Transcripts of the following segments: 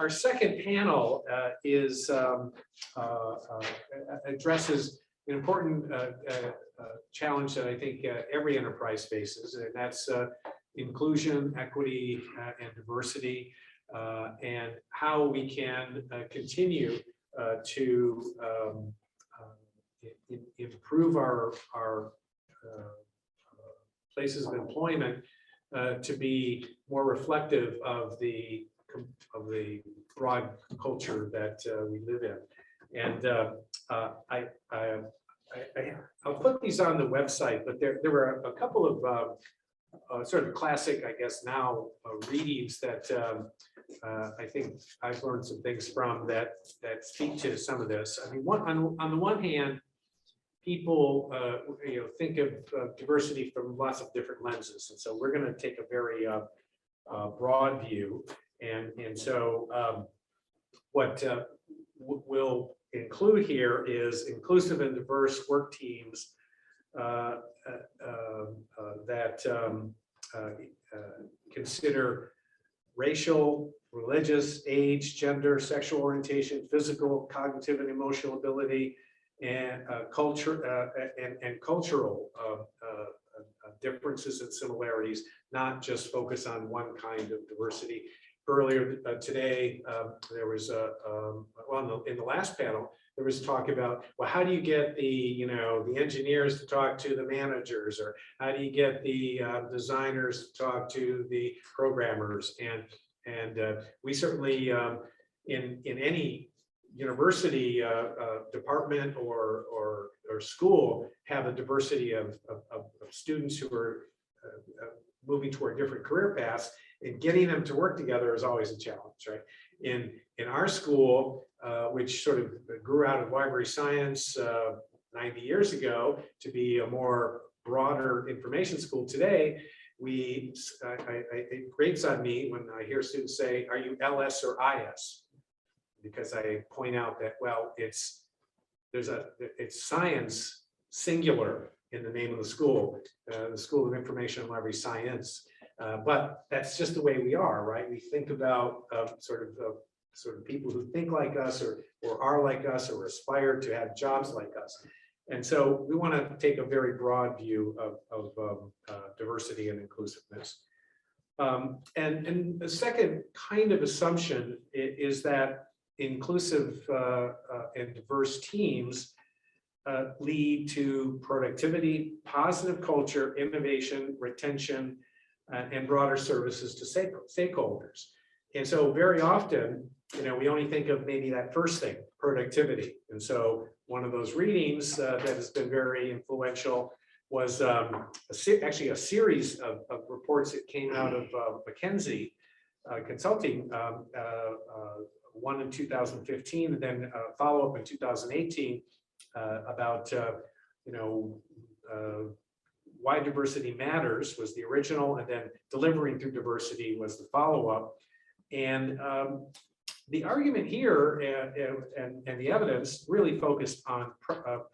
Our second panel addresses an important challenge that I think every enterprise faces, and that's inclusion, equity, and diversity, and how we can continue to improve our places of employment to be more reflective of the broad culture that we live in. And I'll put these on the website, but there were a couple of sort of classic, I guess now, readings that I think I've learned some things from that speak to some of this. I mean, on the one hand, people think of diversity from lots of different lenses, and so we're going to take a very broad view. And so what we'll include here is inclusive and diverse work teams that consider racial, religious, age, gender, sexual orientation, physical, cognitive, and emotional ability, and culture and cultural differences and similarities, not just focus on one kind of diversity. Earlier today, there was in the last panel, there was talk about, well, how do you get the engineers to talk to the managers, or how do you get the designers to talk to the programmers? And we certainly in any university department or school have a diversity of students who are moving toward different career paths, and getting them to work together is always a challenge, right? In our school, which sort of grew out of library science 90 years ago to be a more broader information school today, it grates on me when I hear students say, "Are you LS or IS?" Because I point out that, well, it's science singular in the name of the School of Information and Library Science. But that's just the way we are, right? We think about sort of people who think like us or are like us or aspire to have jobs like us. And so we want to take a very broad view of diversity and inclusiveness. And the second kind of assumption is that inclusive and diverse teams lead to productivity, positive culture, innovation, retention, and broader services to stakeholders. And so very often, we only think of maybe that first thing, productivity. And so one of those readings that has been very influential was actually a series of reports that came out of McKinsey Consulting, one in 2015, and then a follow-up in 2018 about, why diversity matters was the original, and then delivering through diversity was the follow-up. And the argument here and the evidence really focused on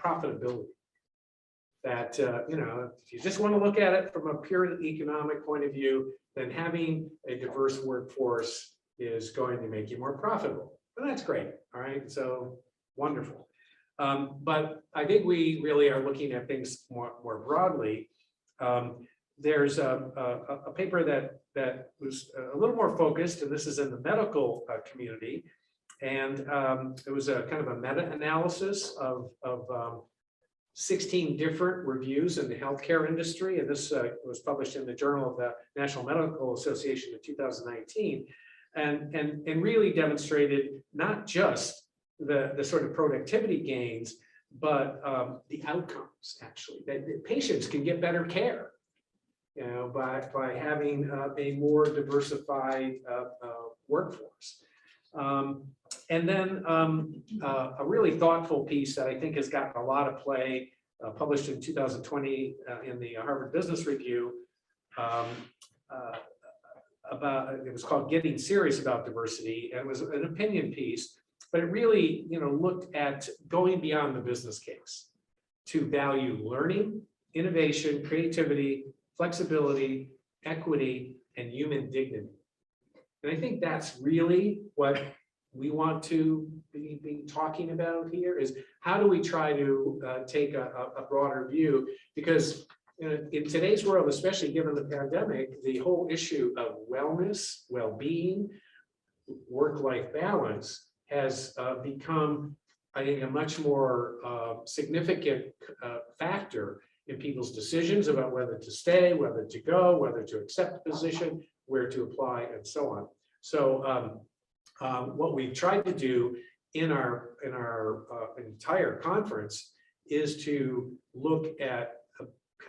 profitability. That, if you just want to look at it from a pure economic point of view, then having a diverse workforce is going to make you more profitable. And that's great. All right. So wonderful. But I think we really are looking at things more broadly. There's a paper that was a little more focused, and this is in the medical community. And it was a kind of a meta-analysis of 16 different reviews in the healthcare industry. And this was published in the Journal of the National Medical Association in 2019, and really demonstrated not just the sort of productivity gains, but the outcomes, actually, that the patients can get better care, by having a more diversified workforce. And then a really thoughtful piece that I think has gotten a lot of play, published in 2020 in the Harvard Business Review, it was called "Getting Serious About Diversity," and it was an opinion piece, but it really, looked at going beyond the business case to value learning, innovation, creativity, flexibility, equity, and human dignity. And I think that's really what we want to be talking about here, is how do we try to take a broader view? Because in today's world, especially given the pandemic, the whole issue of wellness, well-being, work-life balance has become, I think, a much more significant factor in people's decisions about whether to stay, whether to go, whether to accept a position, where to apply, and so on. So what we've tried to do in our entire conference is to look at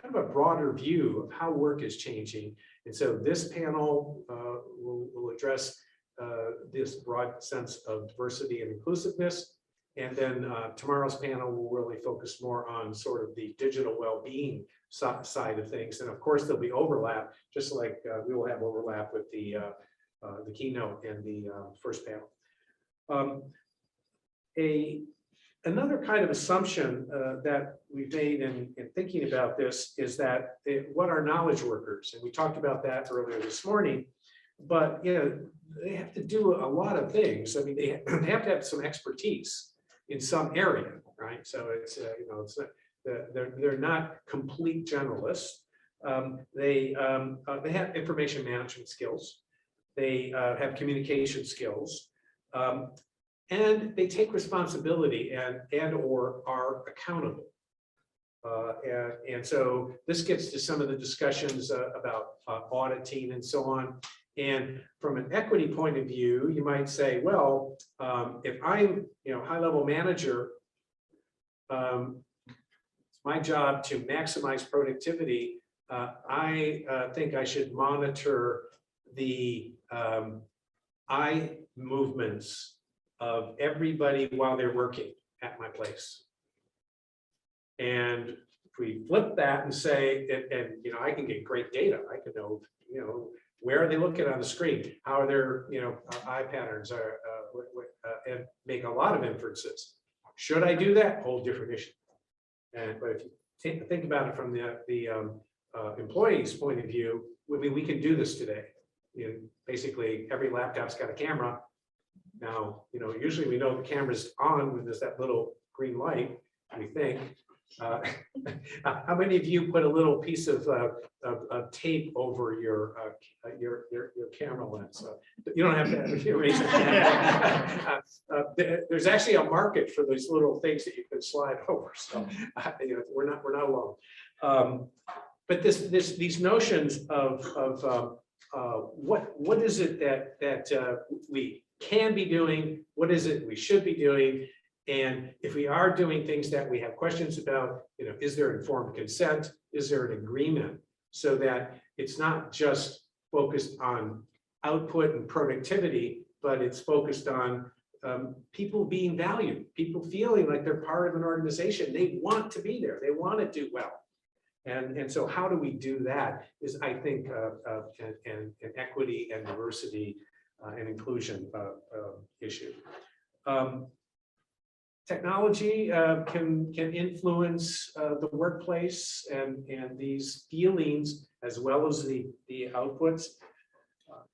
kind of a broader view of how work is changing. And so this panel will address this broad sense of diversity and inclusiveness. And then tomorrow's panel will really focus more on sort of the digital well-being side of things. And of course, there'll be overlap, just like we will have overlap with the keynote and the first panel. Another kind of assumption that we've made in thinking about this is that what are knowledge workers? And we talked about that earlier this morning, but they have to do a lot of things. I mean, they have to have some expertise in some area, right? So it's it's not, they're not complete generalists. They have information management skills. They have communication skills. And they take responsibility and or are accountable. And so this gets to some of the discussions about auditing and so on. And from an equity point of view, you might say, well, if I'm high-level manager, it's my job to maximize productivity. I think I should monitor the eye movements of everybody while they're working at my place. And if we flip that and say, and I can get great data, I can know, where are they looking on the screen? How are their, eye patterns are, and make a lot of inferences. Should I do that? Whole different issue. But if you think about it from the employee's point of view, I mean, we can do this today. Basically, every laptop's got a camera. Now, usually we know the camera's on when there's that little green light, we think. How many of you put a little piece of tape over your camera lens? You don't have to raise your hand. There's actually a market for these little things that you can slide over. So we're not alone. But these notions of what is it that we can be doing, what is it we should be doing, and if we are doing things that we have questions about, is there informed consent, is there an agreement, so that it's not just focused on output and productivity, but it's focused on people being valued, people feeling like they're part of an organization, they want to be there, they want to do well. And so how do we do that is, I think, an equity and diversity and inclusion issue. Technology can influence the workplace and these feelings, as well as the outputs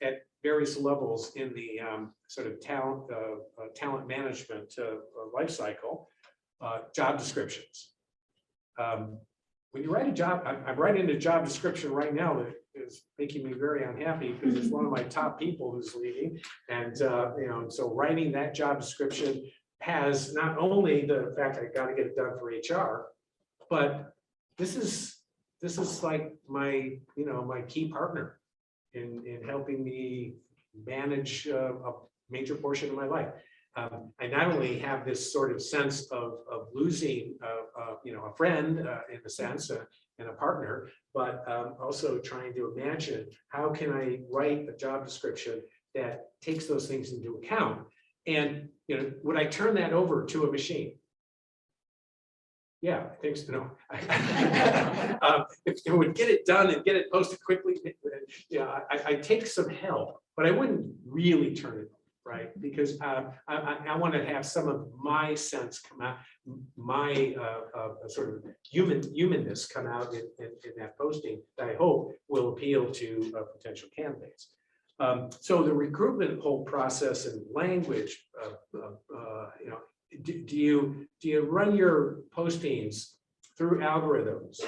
at various levels in the sort of talent management life cycle. Job descriptions. When you write a job, I'm writing a job description right now that is making me very unhappy because it's one of my top people who's leaving, and so writing that job description has not only the fact I got to get it done for HR, but this is like my my key partner in helping me manage a major portion of my life. I not only have this sort of sense of losing a friend in a sense and a partner, but also trying to imagine how can I write a job description that takes those things into account. And would I turn that over to a machine? Yeah, I think so. No. If it would get it done and get it posted quickly, I take some help, but I wouldn't really turn it over, right? Because I want to have some of my sense come out, my sort of humanness come out in that posting that I hope will appeal to potential candidates. So the recruitment whole process and language, do you run your postings through algorithms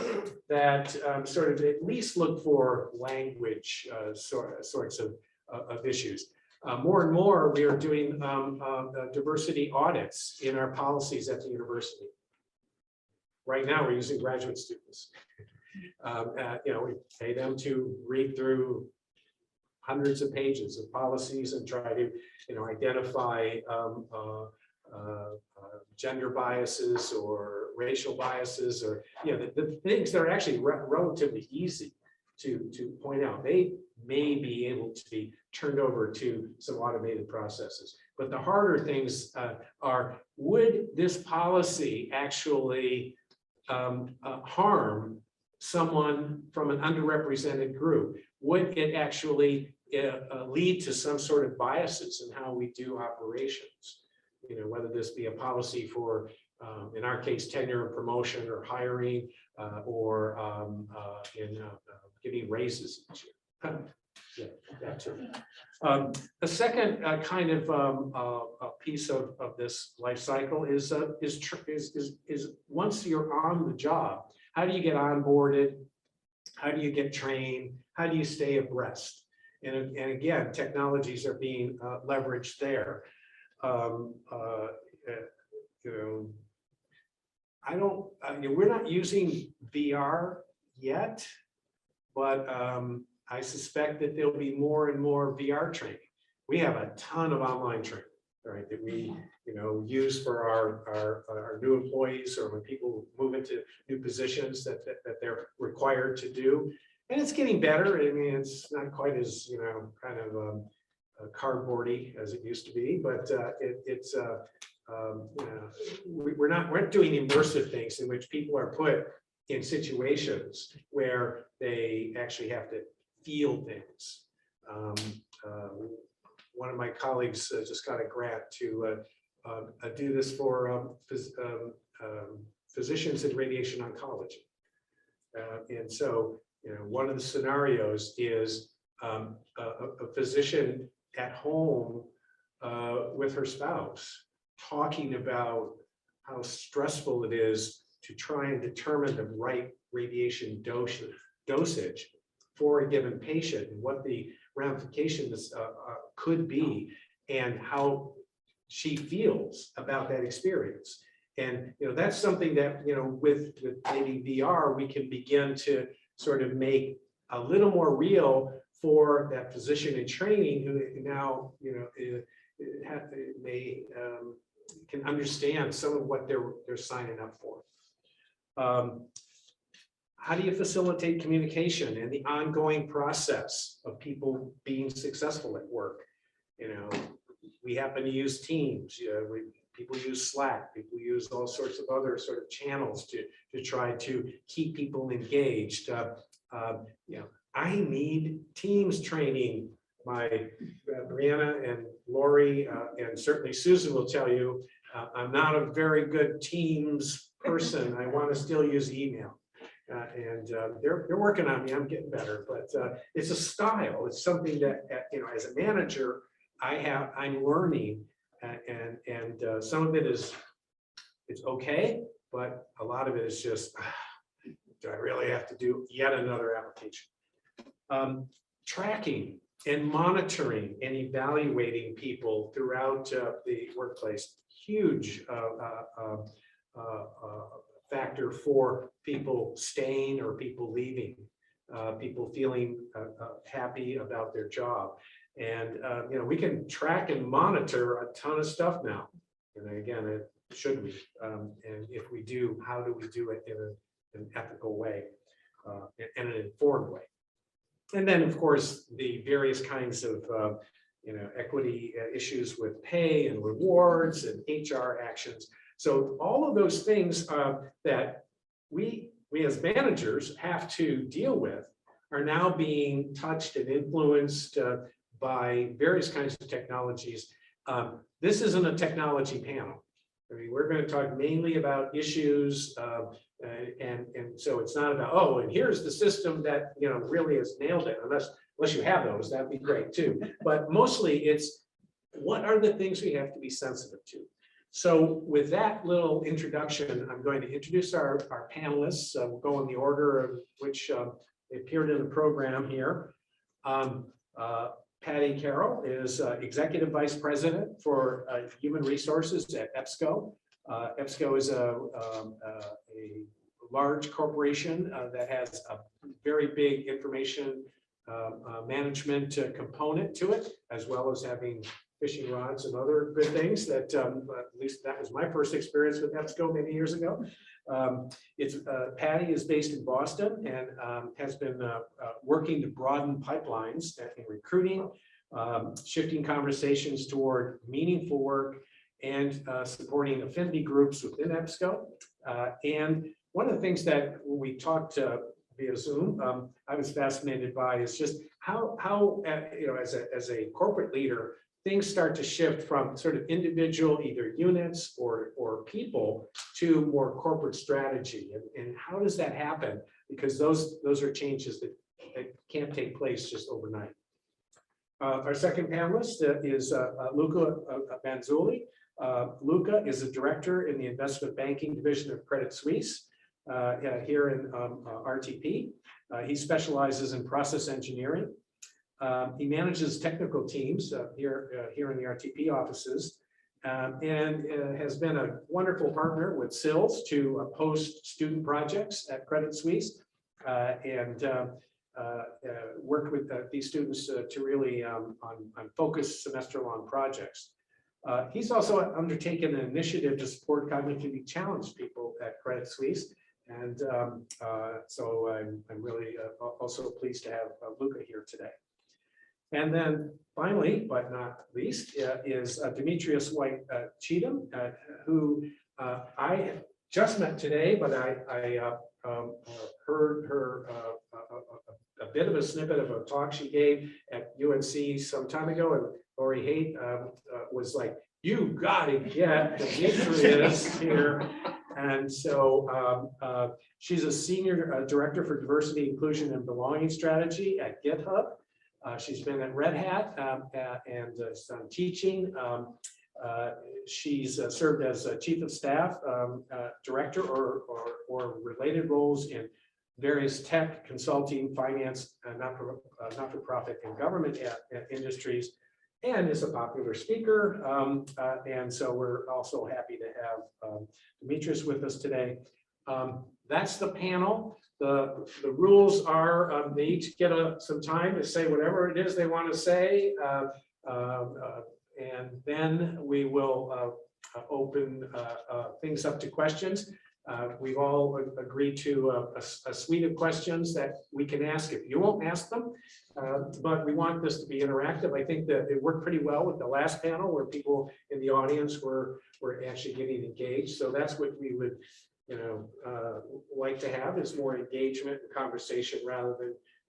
that sort of at least look for language sorts of issues? More and more, we are doing diversity audits in our policies at the university. Right now, we're using graduate students. We pay them to read through hundreds of pages of policies and try to, identify gender biases or racial biases, or the things that are actually relatively easy to point out. They may be able to be turned over to some automated processes. But the harder things are, would this policy actually harm someone from an underrepresented group? Would it actually lead to some sort of biases in how we do operations? Whether this be a policy for, in our case, tenure and promotion, or hiring, or giving raises each year. Yeah, that too. The second kind of a piece of this life cycle is once you're on the job, how do you get onboarded? How do you get trained? How do you stay abreast? And again, technologies are being leveraged there. We're not using VR yet, but I suspect that there'll be more and more VR training. We have a ton of online training, right, that we use for our new employees, or when people move into new positions that they're required to do. And it's getting better. I mean, it's not quite as kind of cardboardy as it used to be, but we're not doing immersive things in which people are put in situations where they actually have to feel things. One of my colleagues just got a grant to do this for physicians in radiation oncology. And so, one of the scenarios is a physician at home with her spouse talking about how stressful it is to try and determine the right radiation dosage for a given patient, and what the ramifications could be, and how she feels about that experience. And that's something that with maybe VR we can begin to sort of make a little more real for that physician in training, who now can understand some of what they're signing up for. How do you facilitate communication and the ongoing process of people being successful at work? We happen to use Teams. People use Slack. People use all sorts of other sort of channels to try to keep people engaged. I need Teams training. My Brianna and Lori and certainly Susan will tell you, I'm not a very good Teams person. I want to still use email. And they're working on me. I'm getting better, but it's a style. It's something that as a manager, I'm learning, and some of it is it's okay, but a lot of it is just, do I really have to do yet another application? Tracking and monitoring and evaluating people throughout the workplace, huge factor for people staying or people leaving, people feeling happy about their job. And we can track and monitor a ton of stuff now. And again, should we? And if we do, how do we do it in an ethical way and an informed way? And then, of course, the various kinds of equity issues with pay and rewards and HR actions. So all of those things that we as managers have to deal with are now being touched and influenced by various kinds of technologies. This isn't a technology panel. I mean, we're going to talk mainly about issues And so it's not about, oh, and here's the system that, you know, really has nailed it, unless you have those, that'd be great too. But mostly it's, what are the things we have to be sensitive to? So with that little introduction, I'm going to introduce our panelists. We'll go in the order of which they appeared in the program here. Patty Carroll is Executive Vice President for Human Resources at Ebsco. Ebsco is a large corporation that has a very big information management component to it, as well as having fishing rods and other good things that, at least that was my first experience with Ebsco many years ago. Patty is based in Boston and has been working to broaden pipelines in recruiting, shifting conversations toward meaningful work, and supporting affinity groups within Ebsco. And one of the things that when we talked via Zoom, I was fascinated by is just how you know, as a corporate leader, things start to shift from sort of individual, either units or people, to more corporate strategy. And how does that happen? Because those are changes that can't take place just overnight. Our second panelist is Luca Blanzuoli. Luca is a director in the investment banking division of Credit Suisse here in RTP. He specializes in process engineering. He manages technical teams here in the RTP offices, and has been a wonderful partner with SILS to host student projects at Credit Suisse, and worked with these students to really on focused semester-long projects. He's also undertaken an initiative to support cognitively challenged people at Credit Suisse. And so I'm really also pleased to have Luca here today. And then finally, but not least, is Demetris Cheatham, who I just met today, but I heard her a bit of a snippet of a talk she gave at UNC some time ago, and Lori Haight was like, "You gotta get Demetris here." And so she's a senior director for diversity, inclusion, and belonging strategy at GitHub. She's been at Red Hat and done teaching. She's served as a chief of staff, director, or related roles in various tech, consulting, finance, not-for-profit, and government industries, and is a popular speaker. And so we're also happy to have Demetris with us today. That's the panel. The rules are they each get some time to say whatever it is they want to say, and then we will open things up to questions. We've all agreed to a suite of questions that we can ask if you won't ask them, but we want this to be interactive. I think that it worked pretty well with the last panel where people in the audience were actually getting engaged. So that's what we would, like to have, is more engagement and conversation rather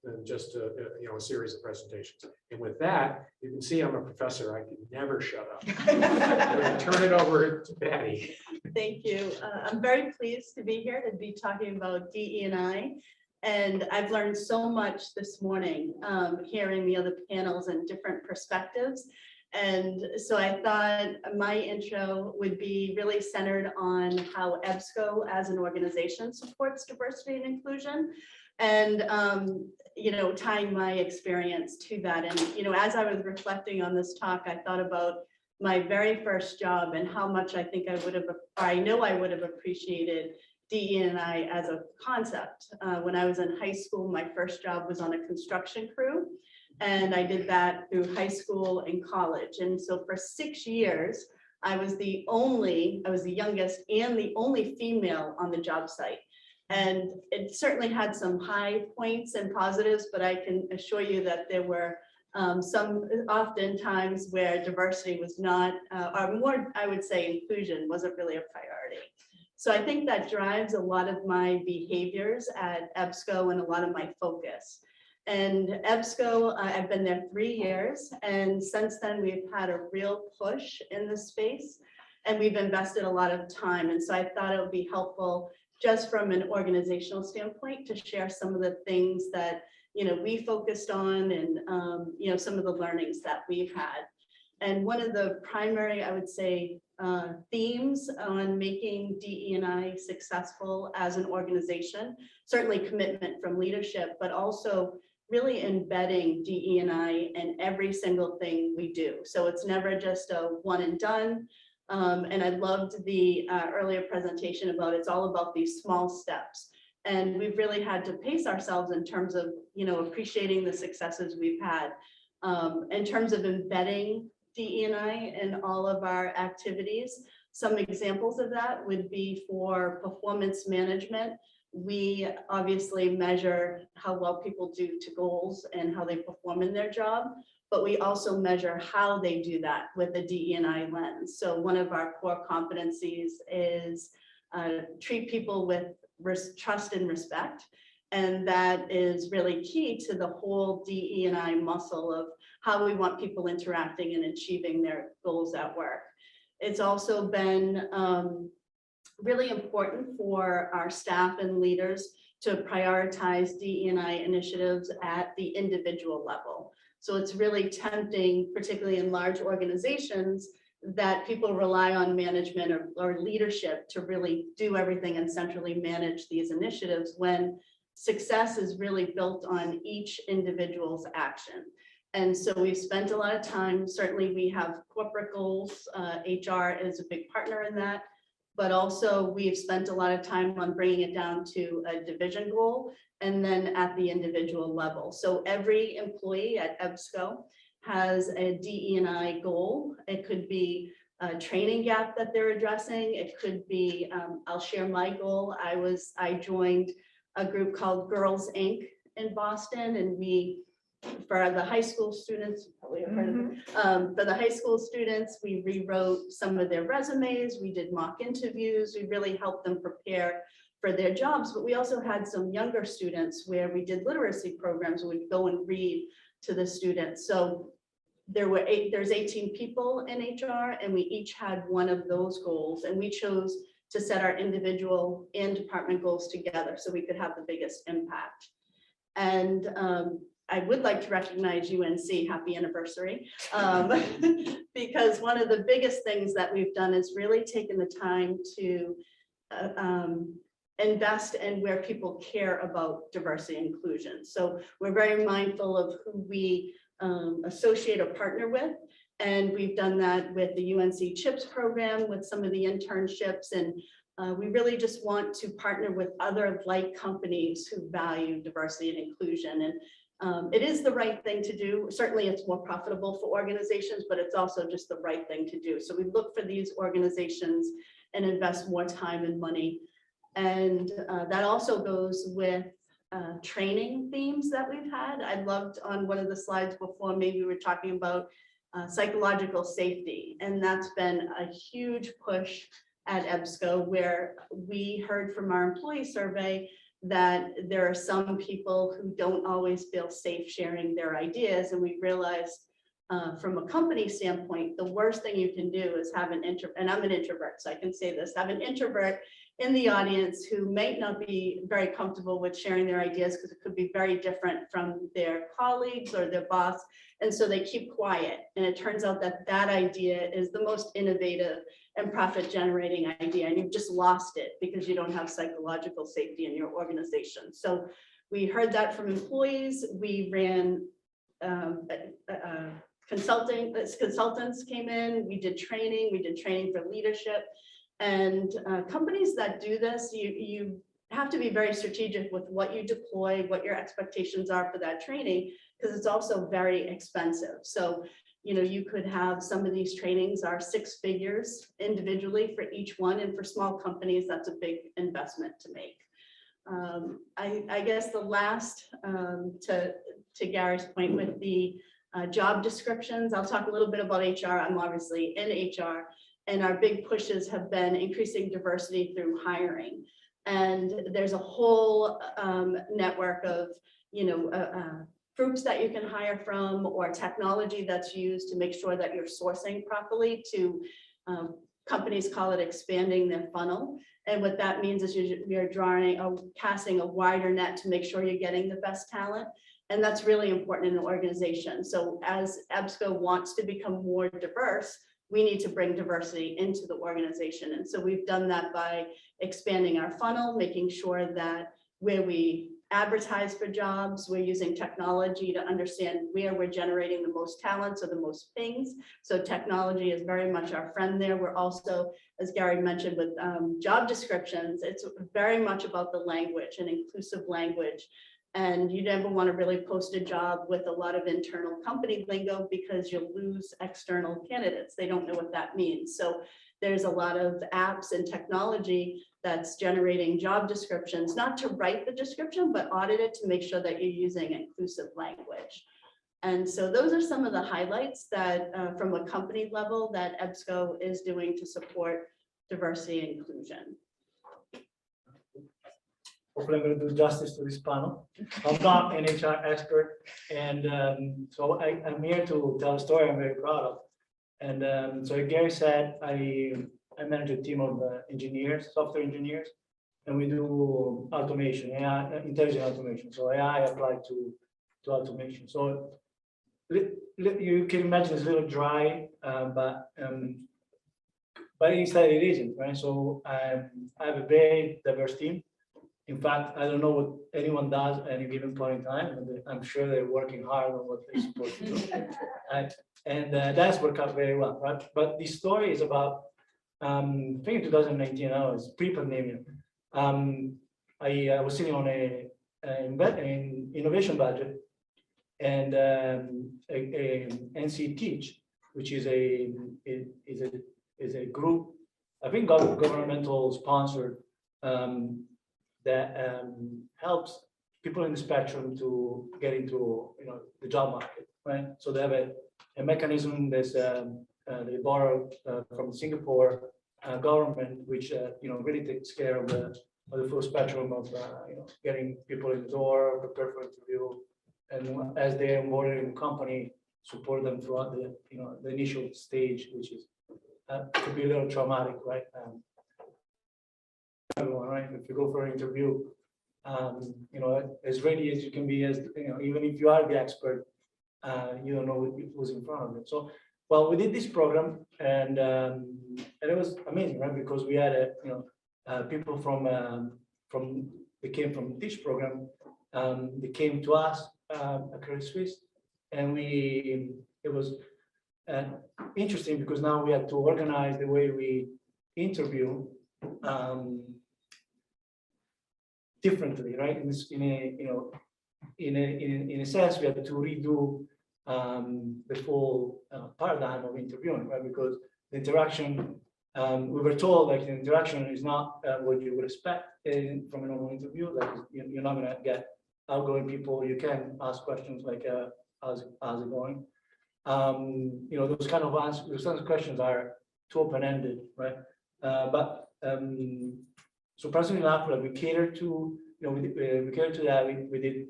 than just a series of presentations. And with that, you can see I'm a professor. I can never shut up. I'm going to turn it over to Patty. Thank you. I'm very pleased to be here to be talking about DE&I. And I've learned so much this morning, hearing the other panels and different perspectives. And so I thought my intro would be really centered on how Ebsco as an organization supports diversity and inclusion, and tying my experience to that. And as I was reflecting on this talk, I thought about my very first job and how much I think I know I would have appreciated DE&I as a concept. When I was in high school, my first job was on a construction crew. And I did that through high school and college. And so for 6 years, I was the youngest and the only female on the job site. And it certainly had some high points and positives, but I can assure you that there were some often times where diversity was not, or more, I would say inclusion wasn't really a priority. So I think that drives a lot of my behaviors at Ebsco and a lot of my focus. And Ebsco, I've been there 3 years, and since then we've had a real push in this space, and we've invested a lot of time. And so I thought it would be helpful just from an organizational standpoint, to share some of the things that, we focused on, and, some of the learnings that we've had. And one of the primary, I would say, themes on making DE&I successful as an organization, certainly commitment from leadership, but also really embedding DE&I in every single thing we do. So it's never just a one and done. And I loved the earlier presentation about it's all about these small steps. And we've really had to pace ourselves in terms of, appreciating the successes we've had. In terms of embedding DE&I in all of our activities. Some examples of that would be for performance management. We obviously measure how well people do to goals and how they perform in their job, but we also measure how they do that with a DE&I lens. So one of our core competencies is treat people with trust and respect. And that is really key to the whole DE&I muscle of how we want people interacting and achieving their goals at work. It's also been really important for our staff and leaders to prioritize DE&I initiatives at the individual level. So it's really tempting, particularly in large organizations, that people rely on management or leadership to really do everything and centrally manage these initiatives, when success is really built on each individual's action. And so we've spent a lot of time, certainly we have corporate goals, HR is a big partner in that, but also we've spent a lot of time on bringing it down to a division goal and then at the individual level. So every employee at Ebsco has a DE&I goal. It could be a training gap that they're addressing. It could be, I'll share my goal. I joined a group called Girls Inc. in Boston, and we, for the high school students, probably have heard of it. For the high school students, we rewrote some of their resumes. We did mock interviews. We really helped them prepare for their jobs. But we also had some younger students where we did literacy programs. We'd go and read to the students. So there's 18 people in HR, and we each had one of those goals, and we chose to set our individual and department goals together so we could have the biggest impact. And I would like to recognize UNC, happy anniversary, because one of the biggest things that we've done is really taken the time to invest in where people care about diversity and inclusion. So we're very mindful of who we associate or partner with. And we've done that with the UNC CHIPS program, with some of the internships. And we really just want to partner with other like companies who value diversity and inclusion. And it is the right thing to do. Certainly it's more profitable for organizations, but it's also just the right thing to do. So we look for these organizations and invest more time and money. And that also goes with training themes that we've had. I loved on one of the slides before, maybe we were talking about psychological safety. And that's been a huge push at Ebsco, where we heard from our employee survey that there are some people who don't always feel safe sharing their ideas. And we realized from a company standpoint, the worst thing you can do is have an introvert, and I'm an introvert, so I can say this, have an introvert in the audience who might not be very comfortable with sharing their ideas because it could be very different from their colleagues or their boss. And so they keep quiet. And it turns out that that idea is the most innovative and profit generating idea. And you've just lost it because you don't have psychological safety in your organization. So we heard that from employees. We ran consultants came in, we did training for leadership. And companies that do this, you have to be very strategic with what you deploy, what your expectations are for that training, because it's also very expensive. So, you could have some of these trainings are 6 figures individually for each one. And for small companies, that's a big investment to make. I guess the last, to Gary's point with the job descriptions, I'll talk a little bit about HR. I'm obviously in HR. And our big pushes have been increasing diversity through hiring. And there's a whole network of, groups that you can hire from, or technology that's used to make sure that you're sourcing properly to, companies call it expanding their funnel. And what that means is you're casting a wider net to make sure you're getting the best talent. And that's really important in an organization. So as Ebsco wants to become more diverse, we need to bring diversity into the organization. And so we've done that by expanding our funnel, making sure that where we advertise for jobs, we're using technology to understand where we're generating the most talents or the most pings. So technology is very much our friend there. We're also, as Gary mentioned, with job descriptions, it's very much about the language and inclusive language. And you never want to really post a job with a lot of internal company lingo because you'll lose external candidates. They don't know what that means. So there's a lot of apps and technology that's generating job descriptions, not to write the description, but audit it to make sure that you're using inclusive language. And so those are some of the highlights that from a company level that Ebsco is doing to support diversity and inclusion. Hopefully I'm going to do justice to this panel. I'm not an HR expert, and so I'm here to tell a story I'm very proud of. And so Gary said, I manage a team of engineers, software engineers, and we do automation, AI, intelligent automation. So AI applied to automation. So you can imagine it's a little dry, but instead it isn't, right? So I have a very diverse team. In fact, I don't know what anyone does at any given point in time, and I'm sure they're working hard on what they're supposed to do. And that's worked out very well, right? But the story is about, I think in 2019, I was pre-pandemic. I was sitting on an innovation budget, and NC Teach, which is a group, I think governmental sponsored, that helps people in the spectrum to get into the job market, right? So they have a mechanism that's they borrow from the Singapore government, which really takes care of the full spectrum of getting people in the door, prepare for interview, and as they are onboarded in the company, support them throughout the initial stage, which is could be a little traumatic, right? Everyone, right? If you go for an interview, as ready as you can be, as even if you are the expert, you don't know who's in front of you. So, well, we did this program, and it was amazing, right? Because we had people from they came from this program, they came to us at Suisse, and it was interesting because now we had to organize the way we interview. Differently, right? In a sense, we had to redo the full paradigm of interviewing, right? Because the interaction, we were told like the interaction is not what you would expect from a normal interview. Like you're not going to get outgoing people. You can ask questions like, "How's it going?" Those kind of answers, those kind of questions are too open-ended, right? Surprisingly enough, like we cater to, we cater to that. We did.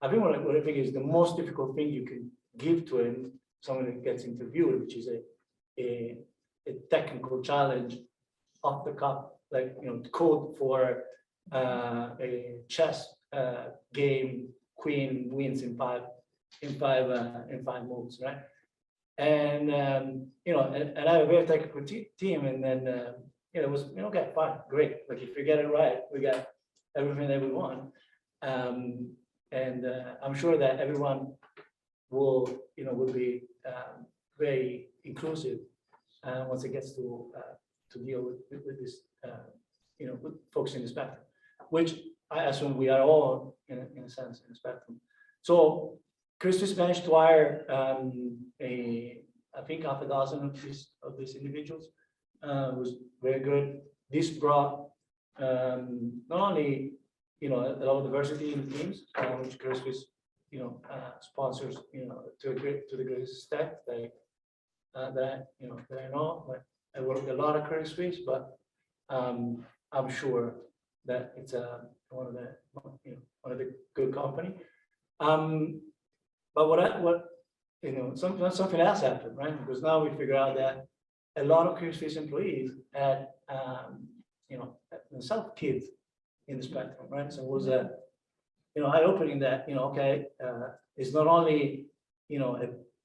I think what I think is the most difficult thing you can give to someone that gets interviewed, which is a technical challenge off the cuff, like code for a chess game. Queen wins in five moves, right? And and I have a very technical team, and then it was okay, fine, great. Like if we get it right, we got everything that we want, and I'm sure that everyone will be very inclusive once it gets to deal with this with folks in the spectrum, which I assume we are all in a sense in the spectrum. So Christus managed to hire I think half a dozen of these individuals. Was very good. This brought not only a lot of diversity in the teams, which Christus sponsors to the greatest extent that I know. Like I worked a lot at Credit Suisse, but I'm sure that it's one of the good company. But something else happened, right? Because now we figure out that a lot of CuriosFish employees had, themselves kids in the spectrum, right? So it was a, eye-opening that, okay, it's not only,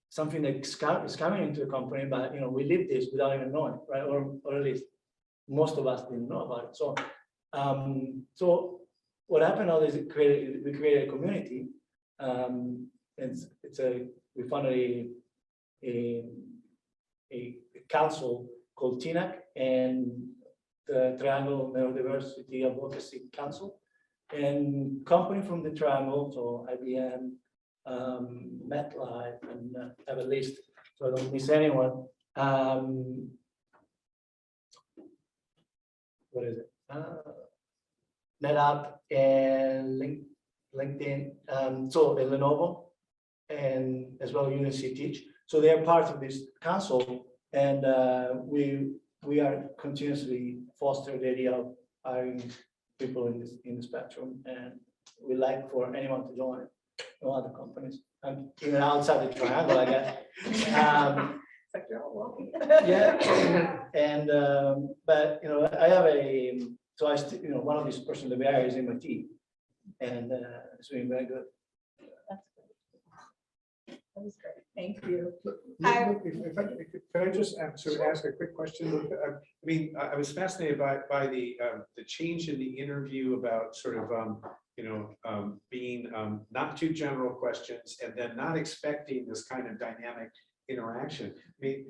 something that is coming into the company, but, we live this without even knowing, right? Or at least most of us didn't know about it. So, so what happened now is we created a community. We founded a council called TINAC and the Triangle Neurodiversity Advocacy Council, and company from the Triangle, so IBM, MetLife, and I have a list so I don't miss anyone. What is it? NetApp and LinkedIn, so Lenovo, and as well UNC Teach. So they are part of this council, and we are continuously fostering the idea of hiring people in the spectrum, and we like for anyone to join, no other companies, and even outside the triangle, I guess. Yeah, and but I have so I still one of these persons that we hire is in my team, and it's doing very good. That's great. That was great. Thank you. Can I just sort of ask a quick question? I mean, I was fascinated by the change in the interview about sort of being not too general questions and then not expecting this kind of dynamic interaction. I mean,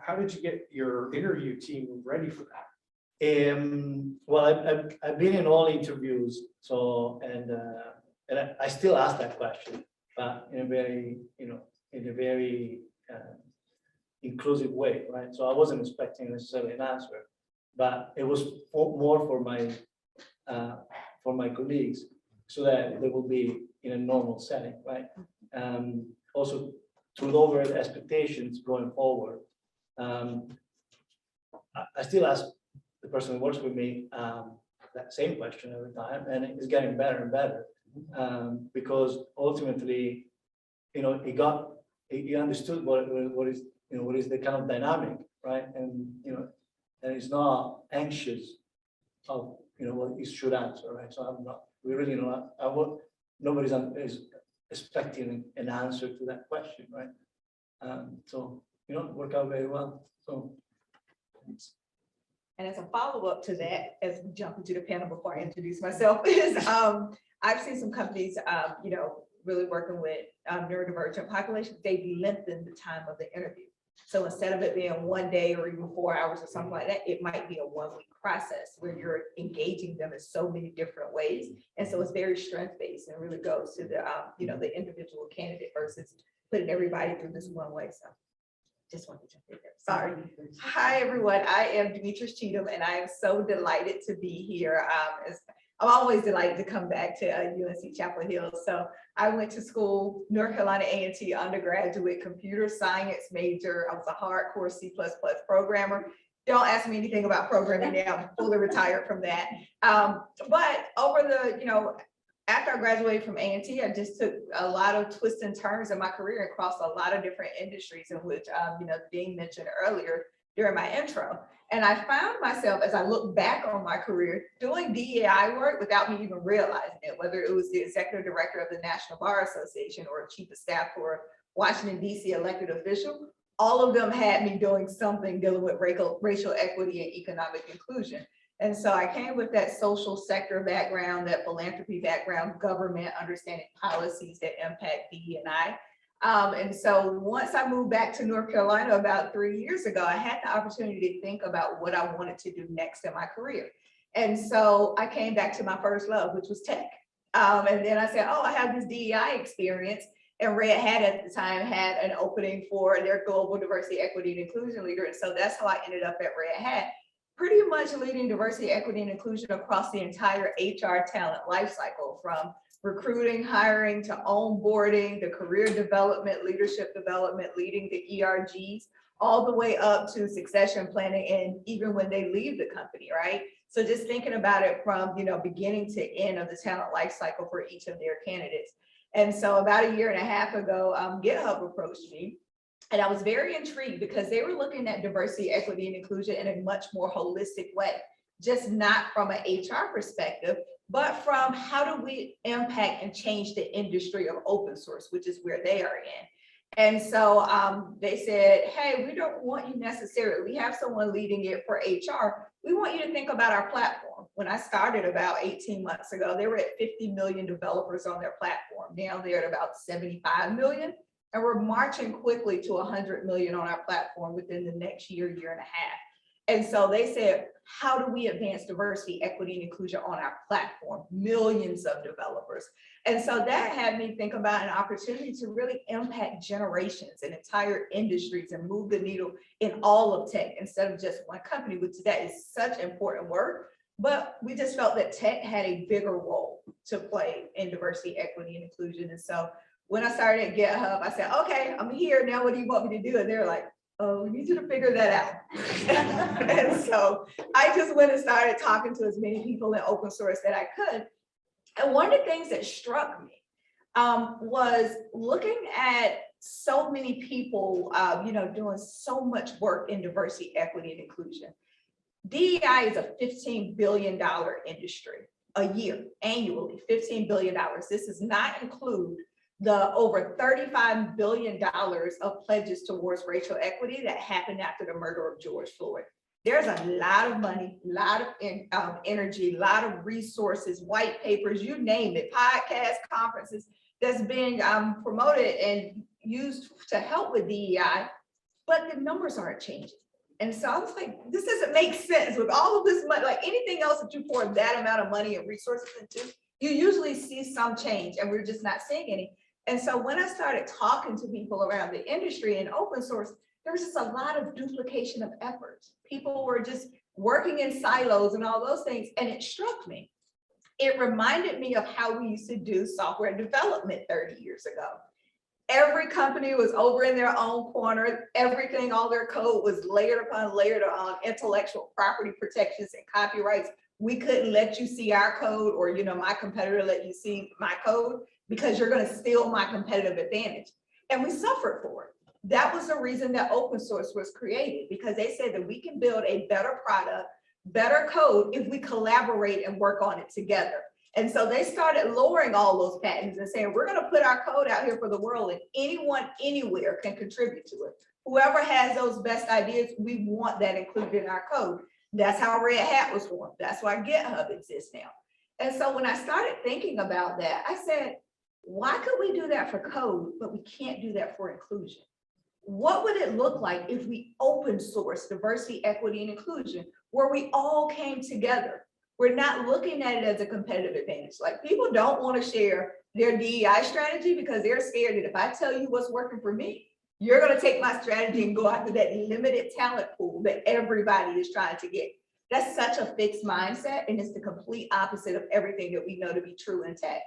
how did you get your interview team ready for that? Well, I've been in all interviews, so and I still ask that question, but in a very inclusive way, right? So I wasn't expecting necessarily an answer, but it was more for my colleagues, so that they will be in a normal setting, right? Also to lower the expectations going forward. I still ask the person who works with me that same question every time, and it's getting better and better, because ultimately, he understood what is the kind of dynamic, right? And and he's not anxious of what he should answer, right? So I'm not. We really know. Nobody's is expecting an answer to that question, right? So it worked out very well. So. Thanks. And as a follow-up to that, as we jump into the panel before I introduce myself, is I've seen some companies, really working with neurodivergent populations, they've lengthened the time of the interview. So instead of it being 1 day or even 4 hours or something like that, it might be a 1-week process where you're engaging them in so many different ways. And so it's very strength-based and really goes to the, the individual candidate versus putting everybody through this one way. So just wanted to jump in there. Sorry. Hi, everyone. I am Demetris Cheatham, and I am so delighted to be here. I'm always delighted to come back to UNC Chapel Hill. So I went to school, North Carolina A&T undergraduate, computer science major. I was a hardcore C++ programmer. Don't ask me anything about programming now. I'm fully retired from that. But over the, after I graduated from A&T, I just took a lot of twists and turns in my career across a lot of different industries, in which, Dean mentioned earlier during my intro. And I found myself, as I look back on my career, doing DEI work without me even realizing it, whether it was the executive director of the National Bar Association or chief of staff for a Washington, D.C. elected official. All of them had me doing something dealing with racial equity and economic inclusion. And so I came with that social sector background, that philanthropy background, government, understanding policies that impact DE&I. And so once I moved back to North Carolina about 3 years ago, I had the opportunity to think about what I wanted to do next in my career. And so I came back to my first love, which was tech. And then I said, oh, I have this DEI experience. And Red Hat at the time had an opening for their global diversity, equity, and inclusion leader. And so that's how I ended up at Red Hat, pretty much leading diversity, equity, and inclusion across the entire HR talent lifecycle, from recruiting, hiring, to onboarding, the career development, leadership development, leading the ERGs, all the way up to succession planning, and even when they leave the company, right? So just thinking about it from, beginning to end of the talent life cycle for each of their candidates. And so about 1.5 years ago, GitHub approached me And I was very intrigued because they were looking at diversity, equity, and inclusion in a much more holistic way, just not from an HR perspective, but from how do we impact and change the industry of open source, which is where they are in. And so they said, hey, we don't want you necessarily, we have someone leading it for HR. We want you to think about our platform. When I started about 18 months ago, they were at 50 million developers on their platform. Now they're at about 75 million. And we're marching quickly to 100 million on our platform within the next year, year and a half. And so they said, how do we advance diversity, equity, and inclusion on our platform? Millions of developers. And so that had me think about an opportunity to really impact generations and entire industries and move the needle in all of tech instead of just one company, which that is such important work. But we just felt that tech had a bigger role to play in diversity, equity, and inclusion. And so when I started at GitHub, I said, okay, I'm here now. What do you want me to do? And they're like, oh, we need you to figure that out. And so I just went and started talking to as many people in open source that I could. And one of the things that struck me was looking at so many people, doing so much work in diversity, equity, and inclusion. DEI is a $15 billion industry a year, annually, $15 billion. This does not include the over $35 billion of pledges towards racial equity that happened after the murder of George Floyd. There's a lot of money, a lot of energy, a lot of resources, white papers, you name it, podcasts, conferences that's being promoted and used to help with DEI, but the numbers aren't changing. And so I was like, this doesn't make sense with all of this money, like anything else that you pour that amount of money and resources into, you usually see some change and we're just not seeing any. And so when I started talking to people around the industry and open source, there was just a lot of duplication of efforts. People were just working in silos and all those things. And it struck me. It reminded me of how we used to do software development 30 years ago. Every company was over in their own corner. Everything, all their code was layered upon layered on intellectual property protections and copyrights. We couldn't let you see our code or, my competitor let you see my code because you're going to steal my competitive advantage. And we suffered for it. That was the reason that open source was created, because they said that we can build a better product, better code if we collaborate and work on it together. And so they started lowering all those patents and saying, we're going to put our code out here for the world and anyone, anywhere can contribute to it. Whoever has those best ideas, we want that included in our code. That's how Red Hat was formed. That's why GitHub exists now. And so when I started thinking about that, I said, why could we do that for code, but we can't do that for inclusion? What would it look like if we open source diversity, equity, and inclusion, where we all came together? We're not looking at it as a competitive advantage. Like, people don't want to share their DEI strategy because they're scared that if I tell you what's working for me, you're going to take my strategy and go after that limited talent pool that everybody is trying to get. That's such a fixed mindset, and it's the complete opposite of everything that we know to be true in tech.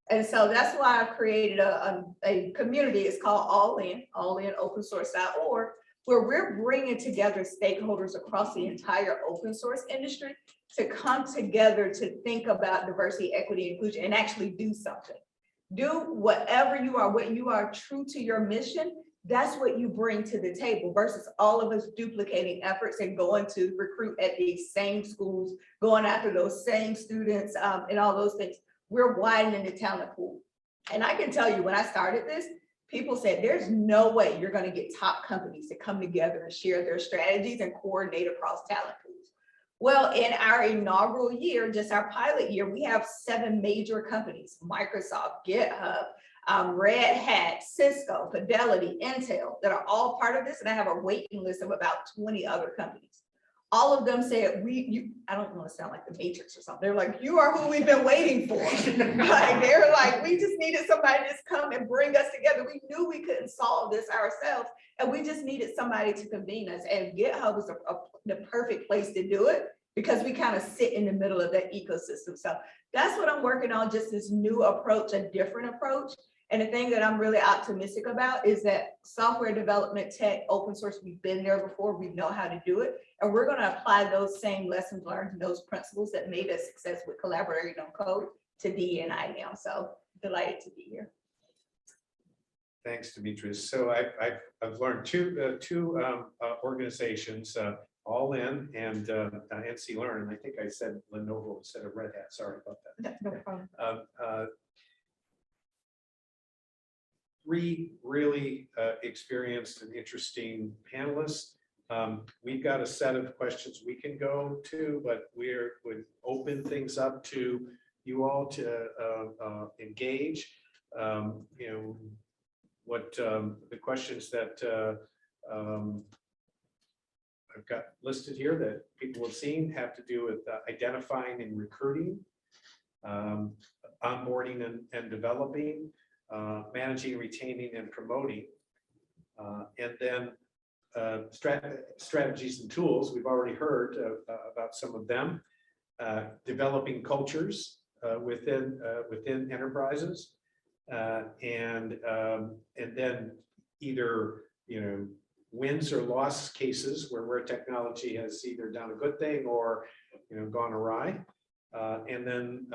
And so that's why I've created a community. It's called All In opensource.org, where we're bringing together stakeholders across the entire open source industry to come together to think about diversity, equity, inclusion, and actually do something. Do whatever you are, what you are true to your mission. That's what you bring to the table versus all of us duplicating efforts and going to recruit at these same schools, going after those same students and all those things. We're widening the talent pool. And I can tell you, when I started this, people said, there's no way you're going to get top companies to come together and share their strategies and coordinate across talent pools. Well, in our inaugural year, just our pilot year, we have 7 major companies: Microsoft, GitHub, Red Hat, Cisco, Fidelity, Intel, that are all part of this. And I have a waiting list of about 20 other companies. All of them said, I don't want to sound like the Matrix or something. They're like, you are who we've been waiting for. Like, they're like, we just needed somebody to just come and bring us together. We knew we couldn't solve this ourselves, and we just needed somebody to convene us. And GitHub was the perfect place to do it because we kind of sit in the middle of that ecosystem. So that's what I'm working on, just this new approach, a different approach. And the thing that I'm really optimistic about is that software development, tech, open source, we've been there before, we know how to do it. And we're going to apply those same lessons learned and those principles that made us success with collaborating on code to DE&I now. So delighted to be here. Thanks, Demetris. So I've learned two organizations, All In and NC Learn. And I think I said Lenovo instead of Red Hat. Sorry about that. No problem. Three really experienced and interesting panelists. We've got a set of questions we can go to, but would open things up to you all to engage. You know, what the questions that I've got listed here that people have seen have to do with identifying and recruiting, onboarding and developing, managing, retaining, and promoting, and then strategies and tools. We've already heard about some of them. Developing cultures within enterprises, and then either wins or loss cases where technology has either done a good thing or gone awry, and then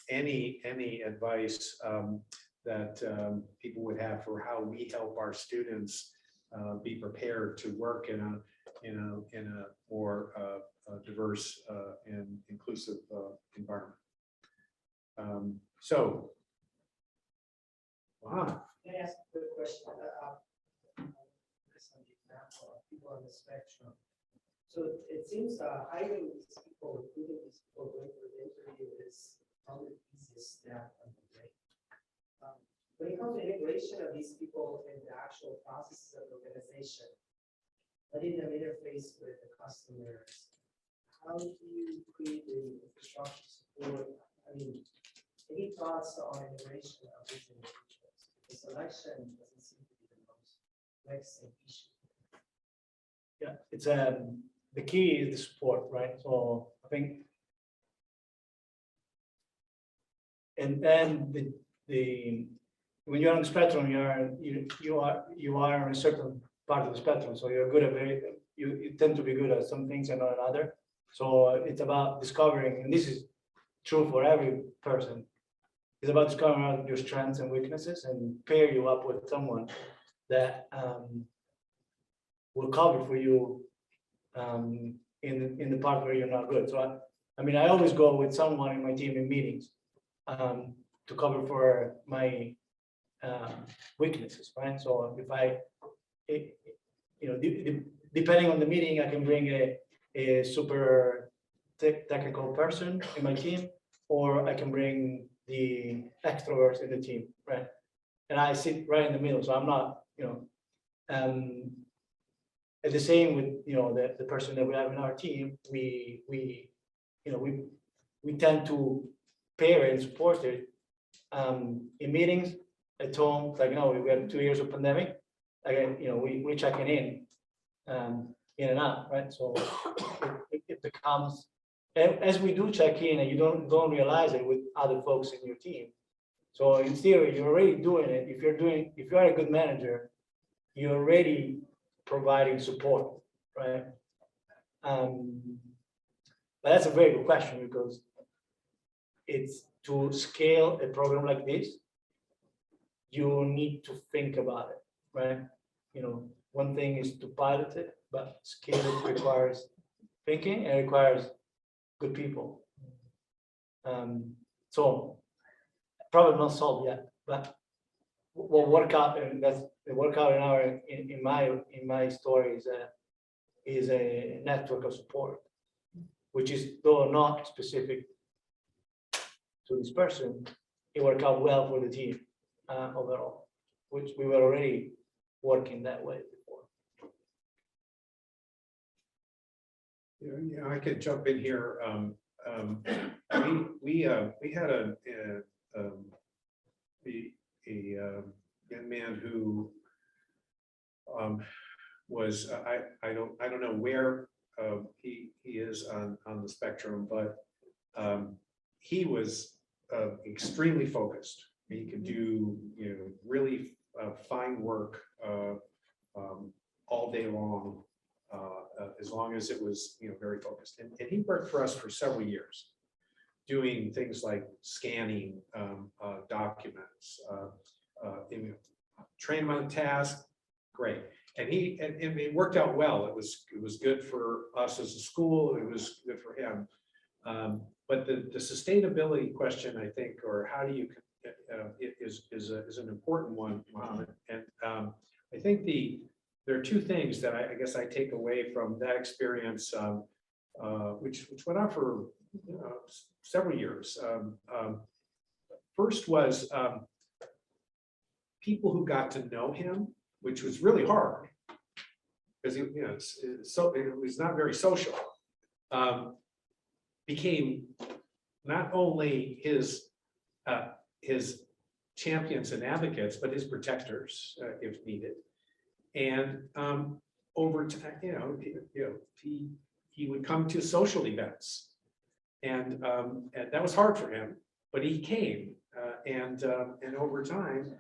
any advice that people would have for how we help our students be prepared to work in a more diverse and inclusive environment. So, wow. Can I ask a quick question? Some example of people on the spectrum. So it seems hiring these people, recruiting these people, going for the interview is probably the easiest step on the way. When it comes to integration of these people in the actual processes of the organization, letting them interface with the customers, how do you create the infrastructure support? I mean, any thoughts on integration of these individuals? The selection doesn't seem to be the most vexing issue. Yeah, it's the key is the support, right? So I think, and then the when you're on the spectrum, you are on a certain part of the spectrum. So you're good at you tend to be good at some things and not another. So it's about discovering, and this is true for every person. It's about discovering your strengths and weaknesses and pair you up with someone that will cover for you in the part where you're not good. So I mean, I always go with someone in my team in meetings to cover for my weaknesses, right? So if depending on the meeting, I can bring a super technical person in my team, or I can bring the extroverts in the team, right? And I sit right in the middle, so I'm not, at the same with the person that we have in our team. We tend to pair and support it in meetings, at home. Like we had 2 years of pandemic. Again, we checking in and out, right? So it becomes, as we do check in, and you don't realize it with other folks in your team. So in theory, you're already doing it. If you are a good manager, you're already providing support, right? But that's a very good question, because it's to scale a program like this, you need to think about it, right? One thing is to pilot it, but scale it requires thinking and requires good people. So problem not solved yet, but we'll work out, and that's the workout in my story is a network of support, which is though not specific to this person. It worked out well for the team overall, which we were already working that way before. Yeah, I could jump in here. We had a young man who was I don't know where he is on the spectrum, but he was extremely focused. He could do really fine work all day long, as long as it was very focused. And he worked for us for several years, doing things like scanning documents, train him on a task, great. And it worked out well. It was good for us as a school. It was good for him. But the sustainability question, I think, or how do you, is an important one, Mohammed. And I think there are two things that I guess I take away from that experience, which went on for several years. First was people who got to know him, which was really hard because it was not very social. Became not only his champions and advocates, but his protectors if needed. And over time, he would come to social events, and that was hard for him, but he came, and over time,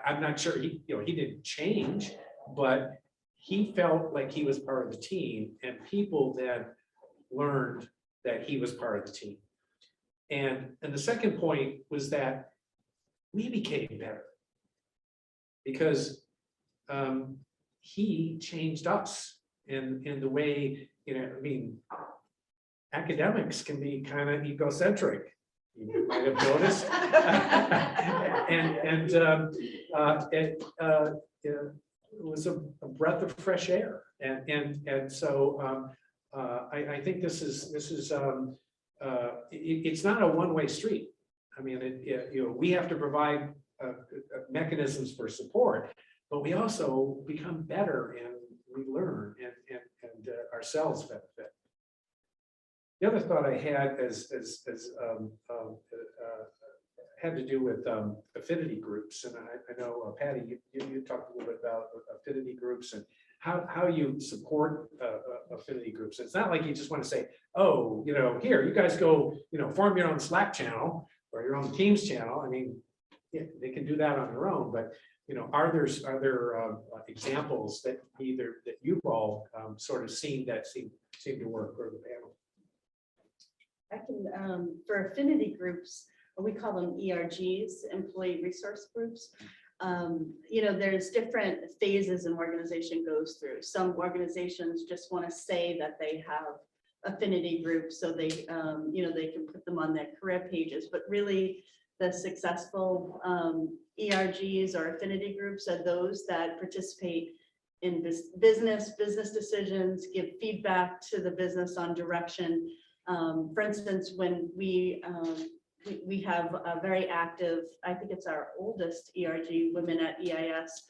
I'm not sure he didn't change, but he felt like he was part of the team, and people then learned that he was part of the team. And the second point was that we became better because he changed us in the way, academics can be kind of egocentric. You might have noticed. It was a breath of fresh air. And so I think this is it's not a one-way street. I mean, we have to provide mechanisms for support, but we also become better and we learn and ourselves benefit. The other thought I had had to do with affinity groups, and I know Patty, you talked a little bit about affinity groups and how you support affinity groups. It's not like you just want to say, oh, here, you guys go, form your own Slack channel or your own Teams channel. I mean, yeah, they can do that on their own, but are there examples that you've all sort of seen that seem to work for the panel? I can, for affinity groups, we call them ERGs, employee resource groups. There's different phases an organization goes through. Some organizations just want to say that they have affinity groups, so they can put them on their career pages, but really the successful ERGs or affinity groups are those that participate in business decisions, give feedback to the business on direction. For instance, when we have a very active, I think it's our oldest ERG, Women at EIS.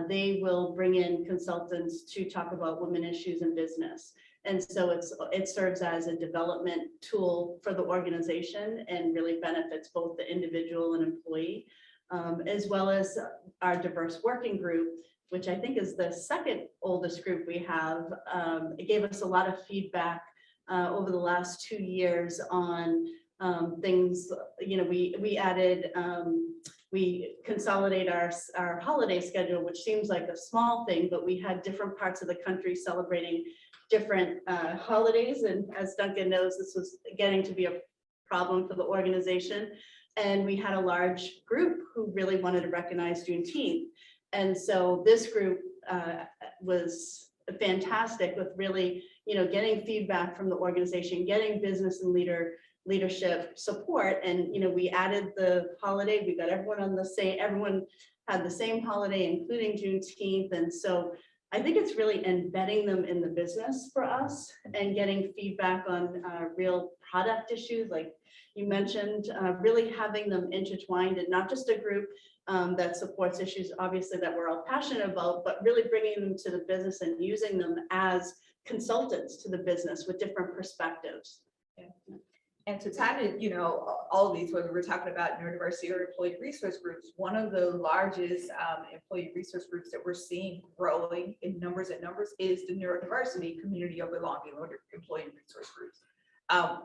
They will bring in consultants to talk about women issues in business. And so it serves as a development tool for the organization and really benefits both the individual and employee, as well as our diverse working group, which I think is the second oldest group we have. It gave us a lot of feedback over the last 2 years on things. We consolidate our holiday schedule, which seems like a small thing, but we had different parts of the country celebrating different holidays. And as Duncan knows, this was getting to be a problem for the organization. And we had a large group who really wanted to recognize Juneteenth. And so this group was fantastic with really, getting feedback from the organization, getting business and leadership support. And, we added the holiday, we got everyone had the same holiday, including Juneteenth. And so I think it's really embedding them in the business for us and getting feedback on real product issues, like you mentioned, really having them intertwined and not just a group that supports issues, obviously, that we're all passionate about, but really bringing them to the business and using them as consultants to the business with different perspectives. Yeah. And to tie to, all of these, whether we're talking about neurodiversity or employee resource groups, one of the largest employee resource groups that we're seeing growing in numbers is the neurodiversity community of belonging or employee resource groups.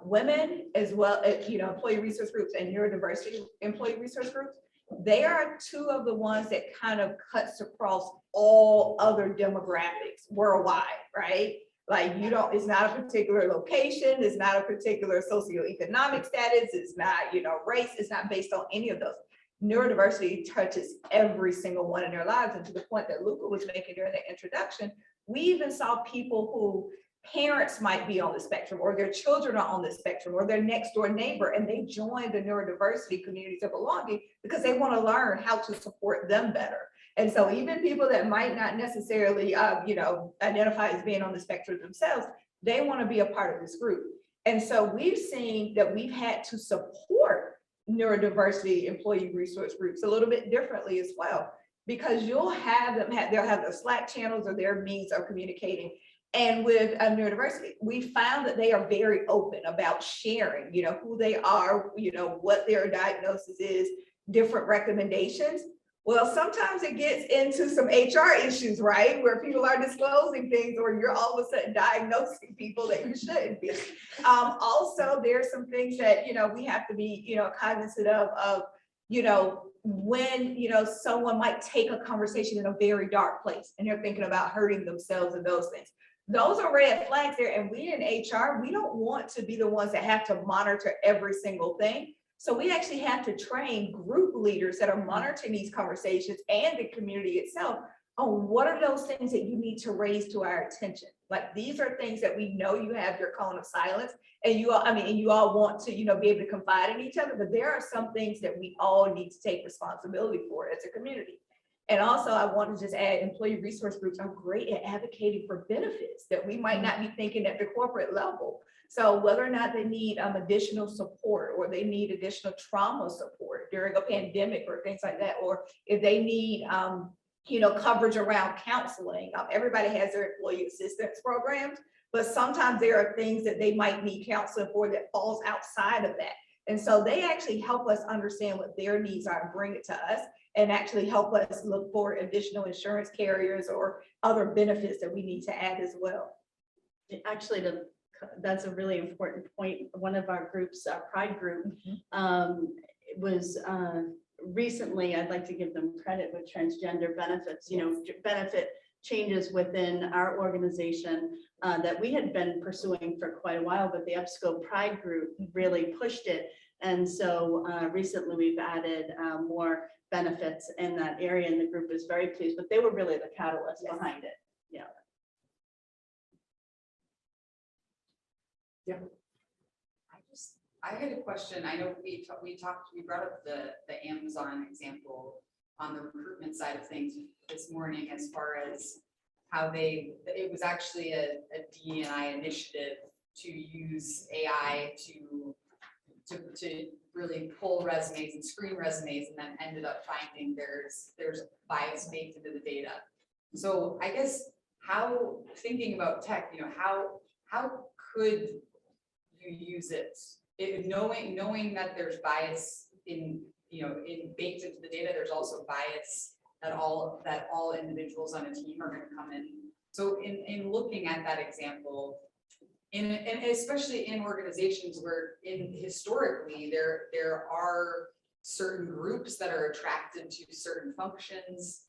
Women as well, employee resource groups and neurodiversity employee resource groups, they are two of the ones that kind of cuts across all other demographics worldwide, right? Like it's not a particular location, it's not a particular socioeconomic status, it's not, race, it's not based on any of those. neurodiversity touches every single one in their lives. And to the point that Luca was making during the introduction, we even saw people who parents might be on the spectrum, or their children are on the spectrum, or their next door neighbor, and they joined the neurodiversity communities of belonging because they want to learn how to support them better. And so even people that might not necessarily, identify as being on the spectrum themselves, they want to be a part of this group. And so we've seen that we've had to support neurodiversity employee resource groups a little bit differently as well, because you'll have them, they'll have their Slack channels or their means of communicating. And with neurodiversity, we found that they are very open about sharing, who they are, what their diagnosis is, different recommendations. Well, sometimes it gets into some HR issues, right? Where people are disclosing things, or you're all of a sudden diagnosing people that you shouldn't be. Also, there's some things that, we have to be, cognizant of, when, someone might take a conversation in a very dark place and they're thinking about hurting themselves and those things. Those are red flags there. And we in HR, we don't want to be the ones that have to monitor every single thing. So we actually have to train group leaders that are monitoring these conversations and the community itself on what are those things that you need to raise to our attention. Like, these are things that we know you have your cone of silence, and you all want to, be able to confide in each other, but there are some things that we all need to take responsibility for as a community. And also, I want to just add, employee resource groups are great at advocating for benefits that we might not be thinking at the corporate level. So whether or not they need additional support, or they need additional trauma support during a pandemic or things like that, or if they need, coverage around counseling. Everybody has their employee assistance programs, but sometimes there are things that they might need counseling for that falls outside of that. And so they actually help us understand what their needs are and bring it to us, and actually help us look for additional insurance carriers or other benefits that we need to add as well. Actually, that's a really important point. One of our groups, our Pride group, was recently, I'd like to give them credit with transgender benefits, benefit changes within our organization that we had been pursuing for quite a while, but the Ebsco Pride group really pushed it. And so recently we've added more benefits in that area, and the group is very pleased, but they were really the catalyst behind it. Yeah. Yeah. I had a question. I know we brought up the Amazon example on the recruitment side of things this morning, as far as how it was actually a DE&I initiative to use AI to really pull resumes and screen resumes, and then ended up finding there's bias baked into the data. So I guess, thinking about tech, how could you use it? Knowing that there's bias in baked into the data, there's also bias that all individuals on a team are going to come in. So in looking at that example, and especially in organizations where historically there are certain groups that are attracted to certain functions.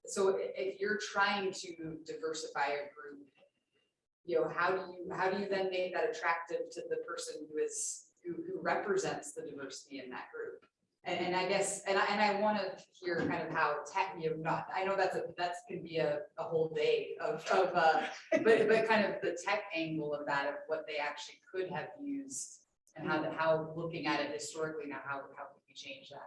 So if you're trying to diversify a group, how do you then make that attractive to the person who represents the diversity in that group? And I guess, and I want to hear kind of how tech, I know that can be a whole day of but kind of the tech angle of that, of what they actually could have used, and how looking at it historically now, how can we change that?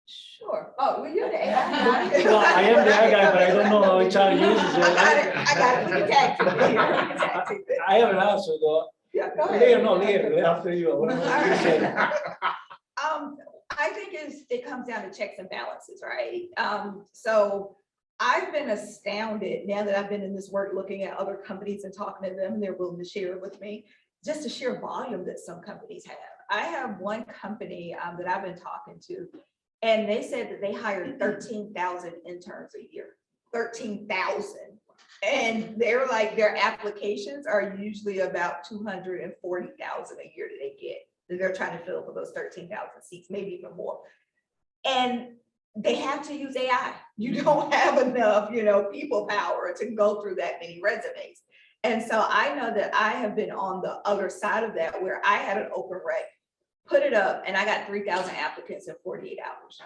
Sure. Oh, well, you're the AI guy. Well, I am the AI guy, but I don't know how HR uses it. I got it. We can tag team it here. We can tag team it. I have an answer though. Yeah, go ahead. Later, after you. Whatever you said. I think it comes down to checks and balances, right? So I've been astounded now that I've been in this work, looking at other companies and talking to them, and they're willing to share it with me, just the sheer volume that some companies have. I have one company that I've been talking to, and they said that they hired 13,000 interns a year, 13,000. And they're like, their applications are usually about 240,000 a year that they get, that they're trying to fill for those 13,000 seats, maybe even more. And they have to use AI. You don't have enough, people power to go through that many resumes. And so I know that I have been on the other side of that, where I had an open rec, put it up, and I got 3,000 applicants in 48 hours.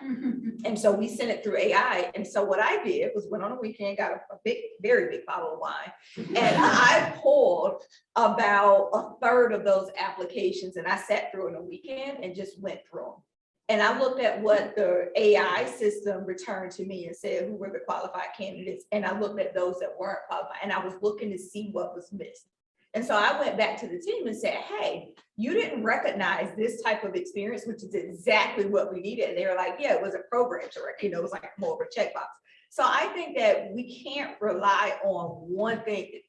And so we sent it through AI. And so what I did was went on a weekend, got a big, very big bottle of wine, and I pulled about a third of those applications, and I sat through in a weekend and just went through them. And I looked at what the AI system returned to me and said who were the qualified candidates. And I looked at those that weren't qualified, and I was looking to see what was missed. And so I went back to the team and said, hey, you didn't recognize this type of experience, which is exactly what we needed. And they were like, yeah, it was a program director, it was like more of a checkbox. So I think that we can't rely on one thing.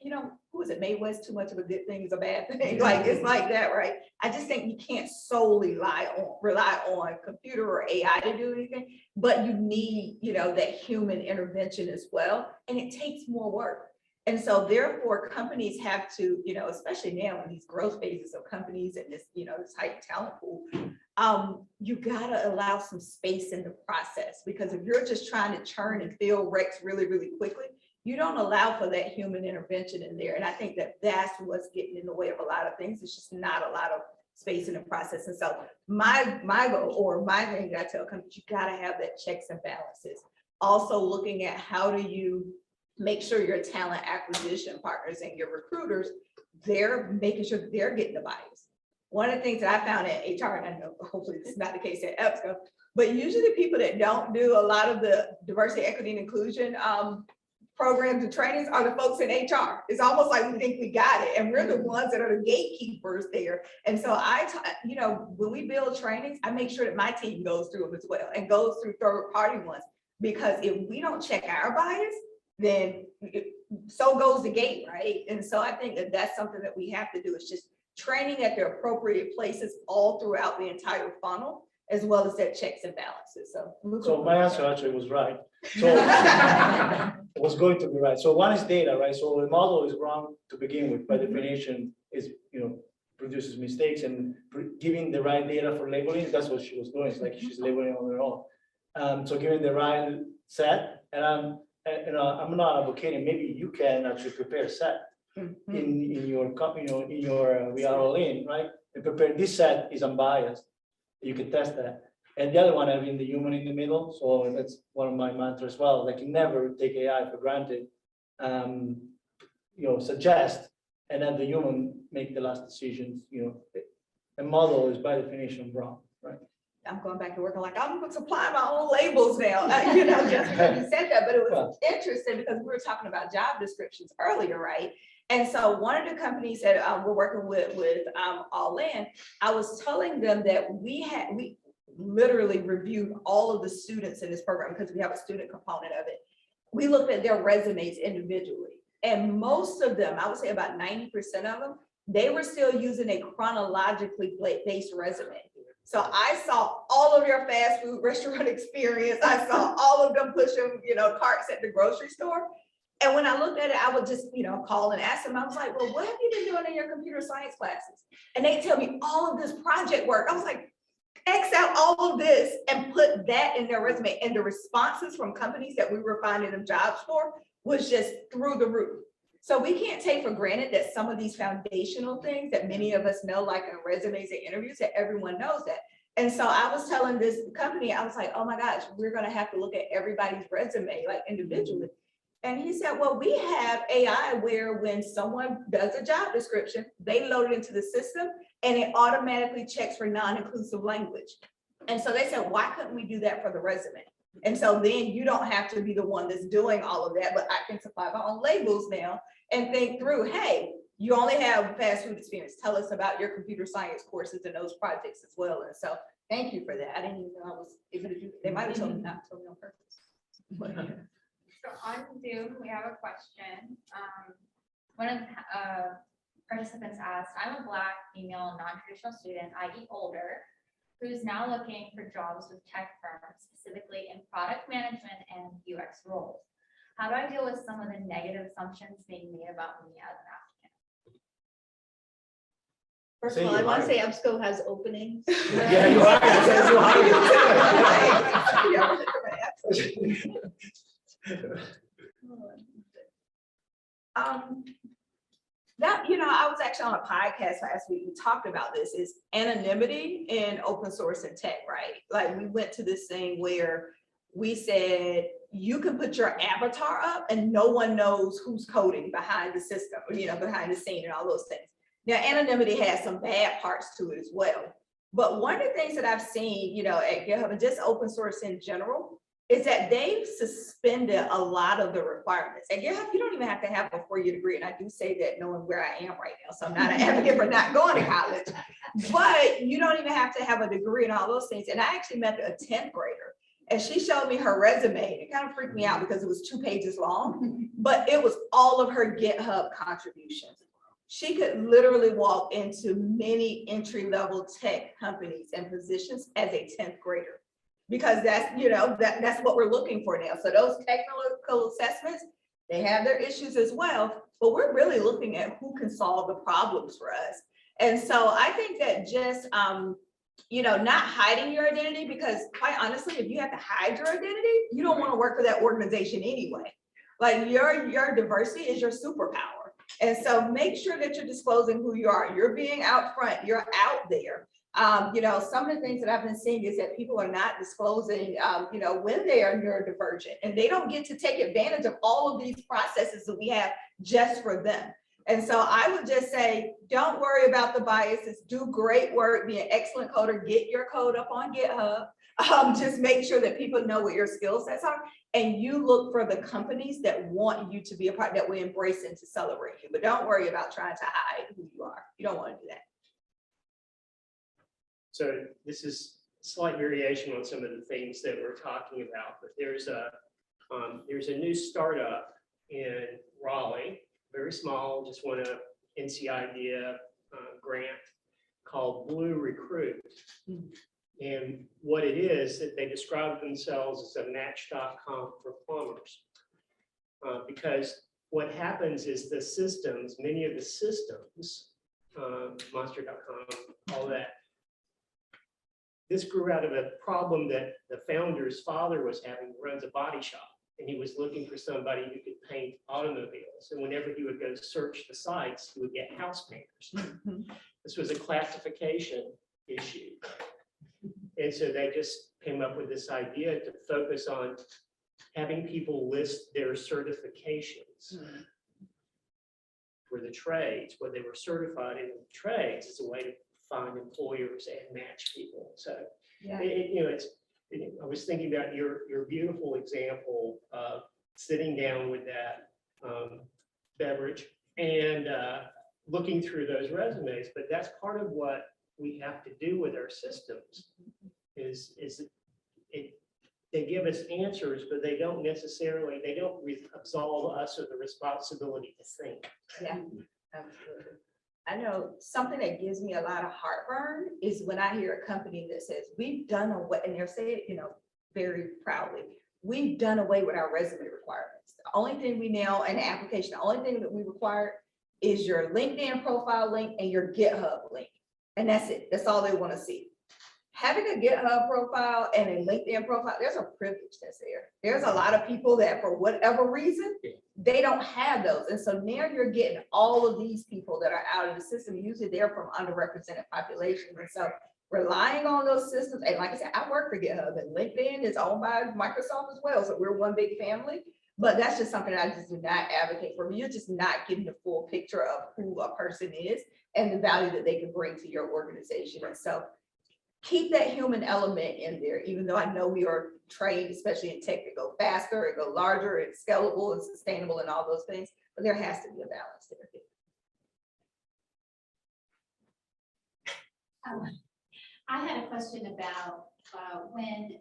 Who is it? May West, too much of a good thing is a bad thing. Like, it's like that, right? I just think you can't solely rely on computer or AI to do anything, but you need, that human intervention as well. And it takes more work. And so therefore companies have to, especially now in these growth phases of companies and this, this high talent pool, you gotta allow some space in the process, because if you're just trying to churn and fill recs really, really quickly, you don't allow for that human intervention in there. And I think that that's what's getting in the way of a lot of things. It's just not a lot of space in the process. And so my goal, or my thing that I tell companies, you gotta have that checks and balances. Also looking at how do you make sure your talent acquisition partners and your recruiters, they're making sure they're getting the bias. One of the things that I found at HR, and I know hopefully this is not the case at Ebsco, but usually the people that don't do a lot of the diversity, equity, and inclusion programs and trainings are the folks in HR. It's almost like we think we got it, and we're the ones that are the gatekeepers there. And so when we build trainings, I make sure that my team goes through them as well and goes through third-party ones, because if we don't check our bias, then so goes the gate, right? And so I think that that's something that we have to do. It's just training at the appropriate places all throughout the entire funnel, as well as that checks and balances. So, Luca. So my answer actually was right. So it was going to be right. So one is data, right? So the model is wrong to begin with. By definition, is produces mistakes, and giving the right data for labeling. That's what she was doing. It's like she's labeling on her own. So giving the right set, and I'm not advocating. Maybe you can actually prepare a set in your company, in your we are all in, right? And prepare this set is unbiased. You can test that. And the other one, having the human in the middle. So that's one of my mantras as well. Like, never take AI for granted. Suggest, and then the human make the last decisions. A model is by definition wrong, right? I'm going back to working like I'm going to supply my own labels now, just because you said that. But it was interesting because we were talking about job descriptions earlier, right? And so one of the companies that we're working with All In, I was telling them that we literally reviewed all of the students in this program because we have a student component of it. We looked at their resumes individually, and most of them, I would say about 90% of them, they were still using a chronologically based resume. So I saw all of their fast food restaurant experience. I saw all of them pushing, carts at the grocery store. And when I looked at it, I would just, call and ask them. I was like, well, what have you been doing in your computer science classes? And they tell me all of this project work. I was like, X out all of this and put that in their resume. And the responses from companies that we were finding them jobs for was just through the roof. So we can't take for granted that some of these foundational things that many of us know, like in resumes and interviews, that everyone knows that. And so I was telling this company, I was like, oh my gosh, we're going to have to look at everybody's resume, like individually. And he said, well, we have AI where when someone does a job description, they load it into the system and it automatically checks for non-inclusive language. And so they said, why couldn't we do that for the resume? And so then you don't have to be the one that's doing all of that, but I can supply my own labels now and think through, hey, you only have fast food experience. Tell us about your computer science courses and those projects as well. And so thank you for that. I didn't even know I was able to do that. They might have told me not to on purpose. But, yeah. So on Zoom, we have a question. One of the participants asked, I'm a Black female non-traditional student, i.e. older, who's now looking for jobs with tech firms, specifically in product management and UX roles. How do I deal with some of the negative assumptions being made about me as an applicant? First of all, I want to say Ebsco has openings. Yeah, you That, I would say actually on a podcast last week, we talked about this, is anonymity in open source and tech, right? Like we went to this thing where we said, you can put your avatar up and no one knows who's coding behind the system, or, you know, behind the scene and all those things. Now, anonymity has some bad parts to it as well. But one of the things that I've seen, you know, at GitHub and just open source in general, is that they've suspended a lot of the requirements. And GitHub, you don't even have to have a 4-year degree. And I do say that knowing where I am right now. So I'm not an advocate for not going to college, but you don't even have to have a degree and all those things. And I actually met a 10th grader and she showed me her resume. It kind of freaked me out because it was 2 pages long, but it was all of her GitHub contributions. She could literally walk into many entry-level tech companies and positions as a 10th grader. Because that's, you know, that's what we're looking for now. So those technical assessments, they have their issues as well, but we're really looking at who can solve the problems for us. And so I think that just, you know, not hiding your identity, because quite honestly, if you have to hide your identity, you don't want to work for that organization anyway. Like your diversity is your superpower. And so make sure that you're disclosing who you are. You're being out front, you're out there. You know, some of the things that I've been seeing is that people are not disclosing, you know, when they are neurodivergent, and they don't get to take advantage of all of these processes that we have just for them. And so I would just say, don't worry about the biases, do great work, be an excellent coder, get your code up on GitHub. Just make sure that people know what your skill sets are, and you look for the companies that want you to be a part, that will embrace and to celebrate you. But don't worry about trying to hide who you are. You don't want to do that. So this is slight variation on some of the things that we're talking about, but there's a new startup in Raleigh, very small, just won a NCIDEA grant called Blue Recruit. And what it is, that they describe themselves as a Match.com for plumbers. Because what happens is the systems, many of the systems, Monster.com, all that, this grew out of a problem that the founder's father was having, runs a body shop, and he was looking for somebody who could paint automobiles. And whenever he would go search the sites, he would get house painters. This was a classification issue. And so they just came up with this idea to focus on having people list their certifications for the trades, where they were certified in the trades, as a way to find employers and match people. So, Yeah. you know, I was thinking about your beautiful example of sitting down with that beverage and looking through those resumes, but that's part of what we have to do with our systems. They give us answers, but they don't absolve us of the responsibility to think. Yeah, absolutely. I know something that gives me a lot of heartburn is when I hear a company that says, we've done away, and they're saying, you know, very proudly, we've done away with our resume requirements. The only thing we now, in the application, the only thing that we require is your LinkedIn profile link and your GitHub link. And that's it. That's all they want to see. Having a GitHub profile and a LinkedIn profile, there's a privilege that's there. There's a lot of people that for whatever reason, they don't have those. And so now you're getting all of these people that are out of the system. Usually they're from underrepresented populations. And so relying on those systems, and like I said, I work for GitHub, and LinkedIn is owned by Microsoft as well. So we're one big family. But that's just something I just do not advocate for. You're just not getting the full picture of who a person is and the value that they can bring to your organization. And so keep that human element in there, even though I know we are trained, especially in tech, to go faster and go larger and scalable and sustainable and all those things, but there has to be a balance there. I had a question about when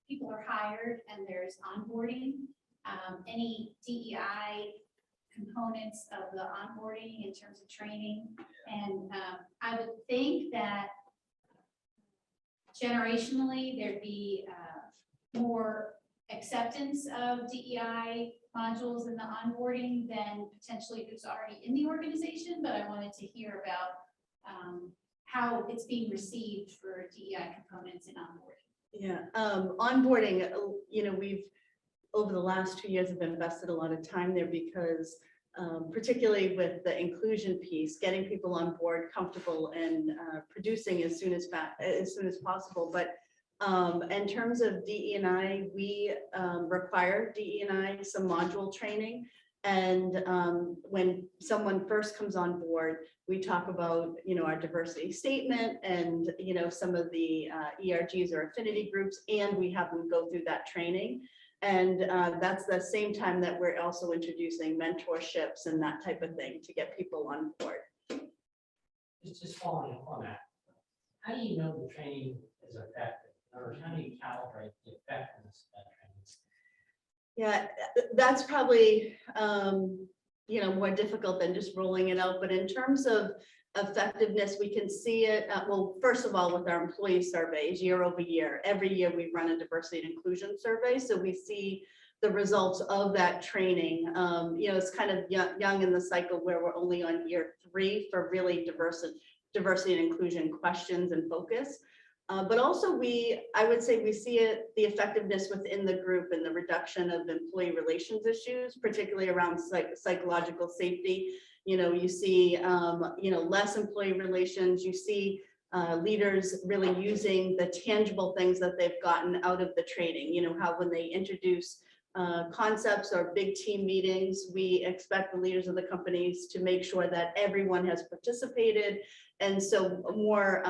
people are hired and there's onboarding, any DEI components of the onboarding in terms of training. And I would think that generationally, there'd be more acceptance of DEI modules in the onboarding than potentially who's already in the organization, but I wanted to hear about how it's being received for DEI components in onboarding. Yeah, onboarding, you know, we've, over the last 2 years, have invested a lot of time there because particularly with the inclusion piece, getting people on board, comfortable and producing as soon as possible. But in terms of DE&I, we require DE&I some module training. And when someone first comes on board, we talk about, our diversity statement and, some of the ERGs or affinity groups, and we have them go through that training. And that's the same time that we're also introducing mentorships and that type of thing to get people on board. Just following up on that, how do you know the training is effective? Or how do you calibrate the effectiveness of that training? Yeah, that's probably, more difficult than just rolling it out. But in terms of effectiveness, we can see it, well, first of all, with our employee surveys year over year. Every year we run a diversity and inclusion survey. So we see the results of that training. It's kind of young in the cycle where we're only on year 3 for really diversity and inclusion questions and focus. But also I would say we see the effectiveness within the group and the reduction of employee relations issues, particularly around psychological safety. You see, less employee relations. You see leaders really using the tangible things that they've gotten out of the training. How when they introduce concepts or big team meetings, we expect the leaders of the companies to make sure that everyone has participated. And so more,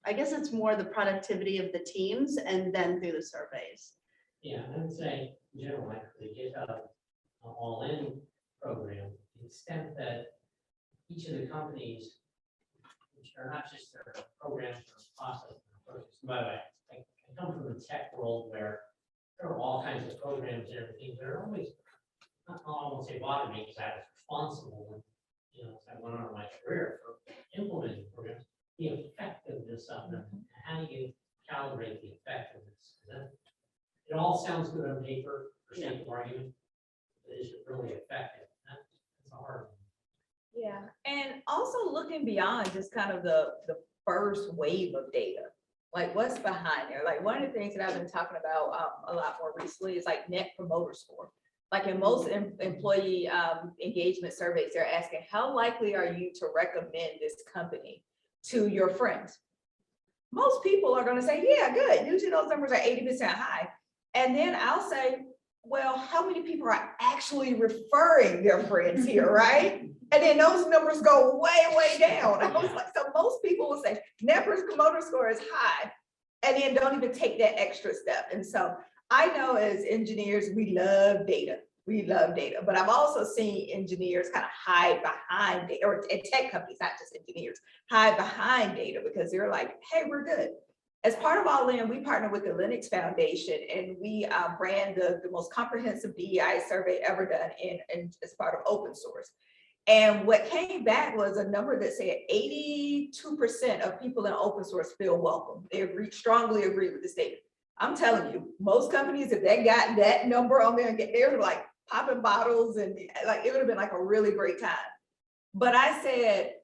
I guess it's more the productivity of the teams and then through the surveys. Yeah, I would say in general, like the GitHub all-in program, to the extent that each of the companies, which are not just their programs or process approaches. By the way, I come from the tech world where there are all kinds of programs and everything that are always, I won't say bottom me because I was responsible and I went on my career for implementing programs, the effectiveness of them. How do you calibrate the effectiveness? It all sounds good on paper for sake of argument, but is it really effective? That's a hard one. Yeah, and also looking beyond just kind of the first wave of data, like what's behind there. Like one of the things that I've been talking about a lot more recently is like net promoter score. Like in most employee engagement surveys, they're asking, how likely are you to recommend this company to your friends? Most people are going to say, yeah, good. Usually those numbers are 80% high. And then I'll say, well, how many people are actually referring their friends here, right? And then those numbers go way, way down. I was like, so most people will say net promoter score is high and then don't even take that extra step. And so I know as engineers, we love data. We love data, but I've also seen engineers kind of hide behind data, or tech companies, not just engineers, hide behind data because they're like, hey, we're good. As part of All In, we partner with the Linux Foundation and we ran the most comprehensive DEI survey ever done in as part of open source. And what came back was a number that said 82% of people in open source feel welcome. They strongly agree with the statement. I'm telling you, most companies, if they got that number on there, they were like popping bottles and like, it would have been like a really great time. But I said,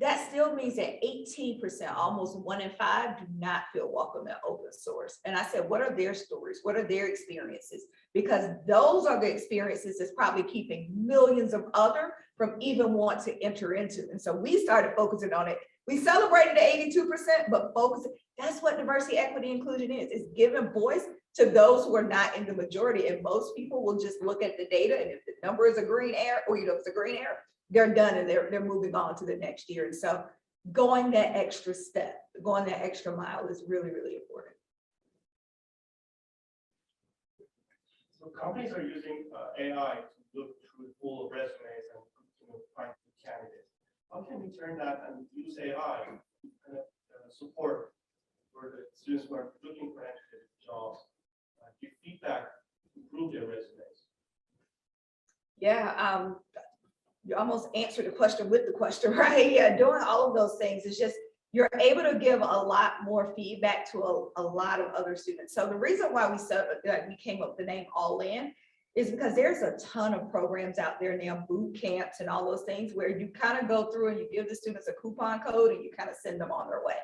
that still means that 18%, almost 1 in 5, do not feel welcome in open source. And I said, what are their stories? What are their experiences? Because those are the experiences that's probably keeping millions of others from even want to enter into. And so we started focusing on it. We celebrated the 82%, but focusing, that's what diversity, equity, inclusion is. It's giving voice to those who are not in the majority. And most people will just look at the data, and if the number is a green arrow, or if it's a green arrow, they're done and they're moving on to the next year. And so going that extra step, going that extra mile is really, really important. So companies are using AI to look through the pool of resumes and find candidates. How can we turn that and use AI to support for the students who are looking for entry jobs, give feedback, improve their resumes? Yeah, you almost answered the question with the question, right? Yeah, doing all of those things is just, you're able to give a lot more feedback to a lot of other students. So the reason why we came up with the name All In is because there's a ton of programs out there now, boot camps and all those things where you kind of go through and you give the students a coupon code and you kind of send them on their way.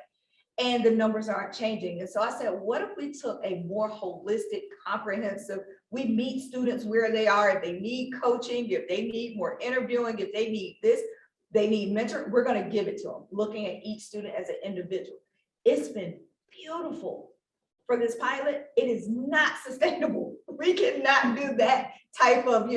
and the numbers aren't changing. And so I said, what if we took a more holistic, comprehensive, we meet students where they are, if they need coaching, if they need more interviewing, if they need this, they need mentor, we're gonna give it to them, looking at each student as an individual. It's been beautiful. For this pilot, it is not sustainable. We cannot do that type of,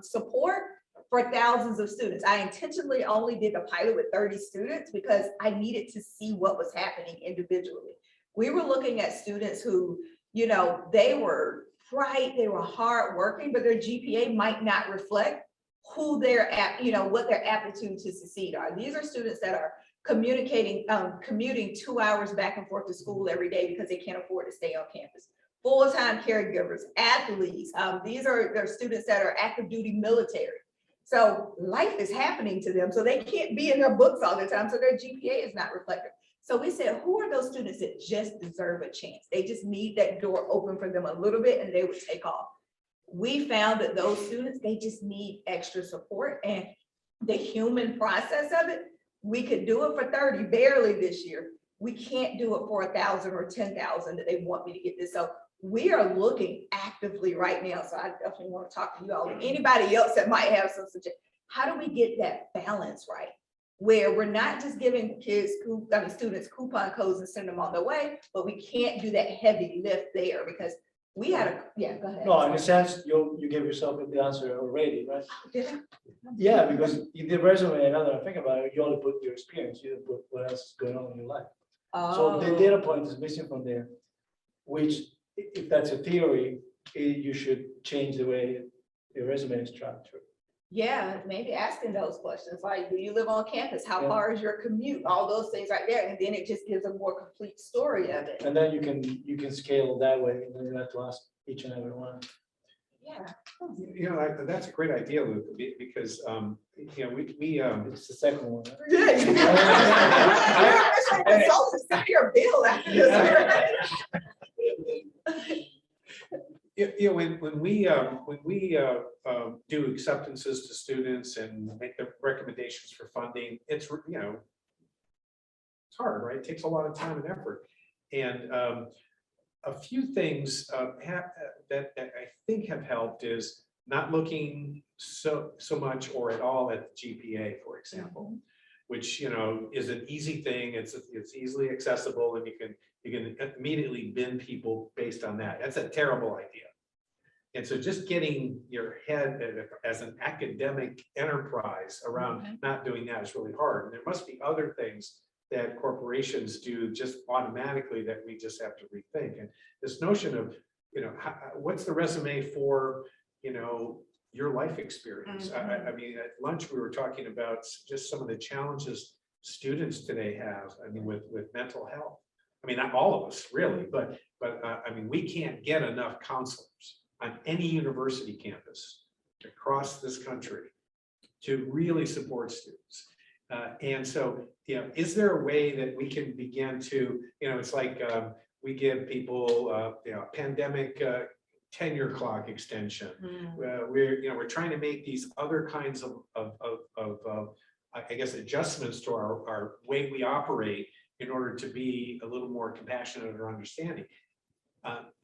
support for thousands of students. I intentionally only did the pilot with 30 students because I needed to see what was happening individually. We were looking at students who, they were bright, they were hardworking, but their GPA might not reflect who they're at, what their aptitude to succeed are. These are students that are commuting 2 hours back and forth to school every day because they can't afford to stay on campus. Full-time caregivers, athletes. They're students that are active duty military. So life is happening to them. So they can't be in their books all the time. So their GPA is not reflective. So we said, who are those students that just deserve a chance? They just need that door open for them a little bit and they would take off. We found that those students, they just need extra support, and the human process of it, we could do it for 30 barely this year. We can't do it for 1,000 or 10,000 that they want me to get this. So we are looking actively right now. So I definitely want to talk to you all, and anybody else that might have some suggestions. How do we get that balance right? Where we're not just giving students coupon codes and send them on their way, but we can't do that heavy lift there because we had go ahead. No, in a sense, you gave yourself the answer already, right? Did I? Yeah, because in the resume, now that I think about it, you only put your experience, you didn't put what else is going on in your life. So the data point is missing from there, which if that's a theory, you should change the way your resume is structured. Yeah, maybe asking those questions, like, do you live on campus? How Yeah. far is your commute? All those things right there. And then it just gives a more complete story of it. And then you can scale that way, and then you have to ask each and every one. Yeah. That's a great idea, Luca, because, we It's the second one. Right? Yeah. Your bill after this. When we do acceptances to students and make the recommendations for funding, it's hard, right? It takes a lot of time and effort. And a few things that I think have helped is not looking so much or at all at the GPA, for example, which is an easy thing. It's easily accessible, and you can immediately bin people based on that. That's a terrible idea. And so just getting your head as an academic enterprise around not doing that is really hard. And there must be other things that corporations do just automatically that we just have to rethink. And this notion of, what's the resume for, your life experience? I mean, at lunch, we were talking about just some of the challenges students today have, with mental health. I mean, not all of us really, but we can't get enough counselors on any university campus across this country to really support students. And so, is there a way that we can begin to, it's like we give people, pandemic tenure clock extension. We're trying to make these other kinds of I guess, adjustments to our way we operate in order to be a little more compassionate or understanding.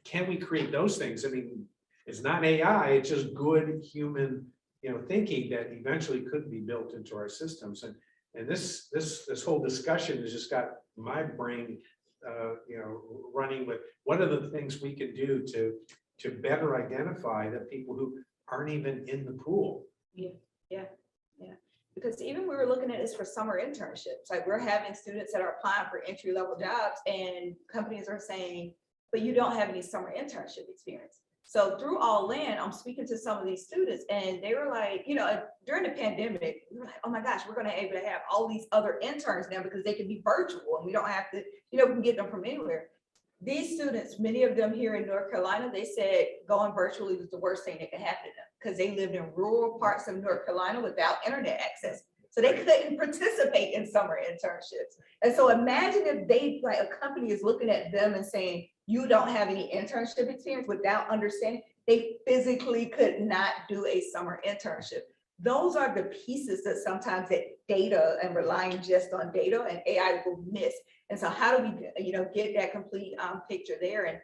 Can we create those things? I mean, it's not AI, it's just good human, thinking that eventually could be built into our systems. And this whole discussion has just got my brain, running with what are the things we can do to better identify the people who aren't even in the pool. Yeah. Because even we were looking at this for summer internships, like we're having students that are applying for entry-level jobs and companies are saying, but you don't have any summer internship experience. So through All In, I'm speaking to some of these students and they were like, during the pandemic, we were like, oh my gosh, we're going to be able to have all these other interns now because they can be virtual and we don't have to, we can get them from anywhere. These students, many of them here in North Carolina, they said going virtually was the worst thing that could happen to them because they lived in rural parts of North Carolina without internet access. So they couldn't participate in summer internships. And so imagine if a company is looking at them and saying, you don't have any internship experience without understanding, they physically could not do a summer internship. those are the pieces that sometimes that data and relying just on data and AI will miss. And so how do we, get that complete picture there? And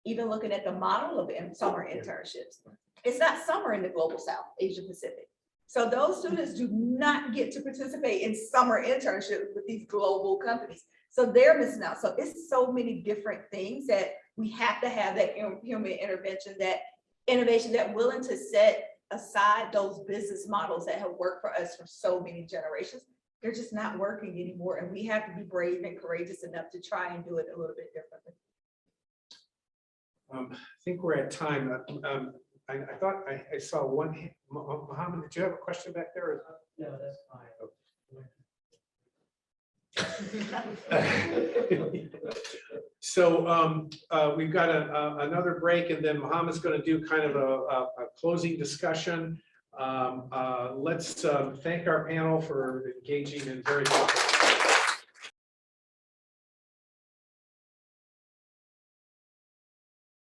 even looking at the model of summer internships, it's not summer in the global South, Asia Pacific. So those students do not get to participate in summer internships with these global companies. So they're missing out. So it's so many different things that we have to have that human intervention, that innovation, that willing to set aside those business models that have worked for us for so many generations. They're just not working anymore. And we have to be brave and courageous enough to try and do it a little bit differently. I think we're at time. I thought I saw one. Mohammed, did you have a question back there? No, that's fine. So we've got another break, and then Mohammed's going to do kind of a closing discussion. Let's thank our panel for engaging in very thoughtful.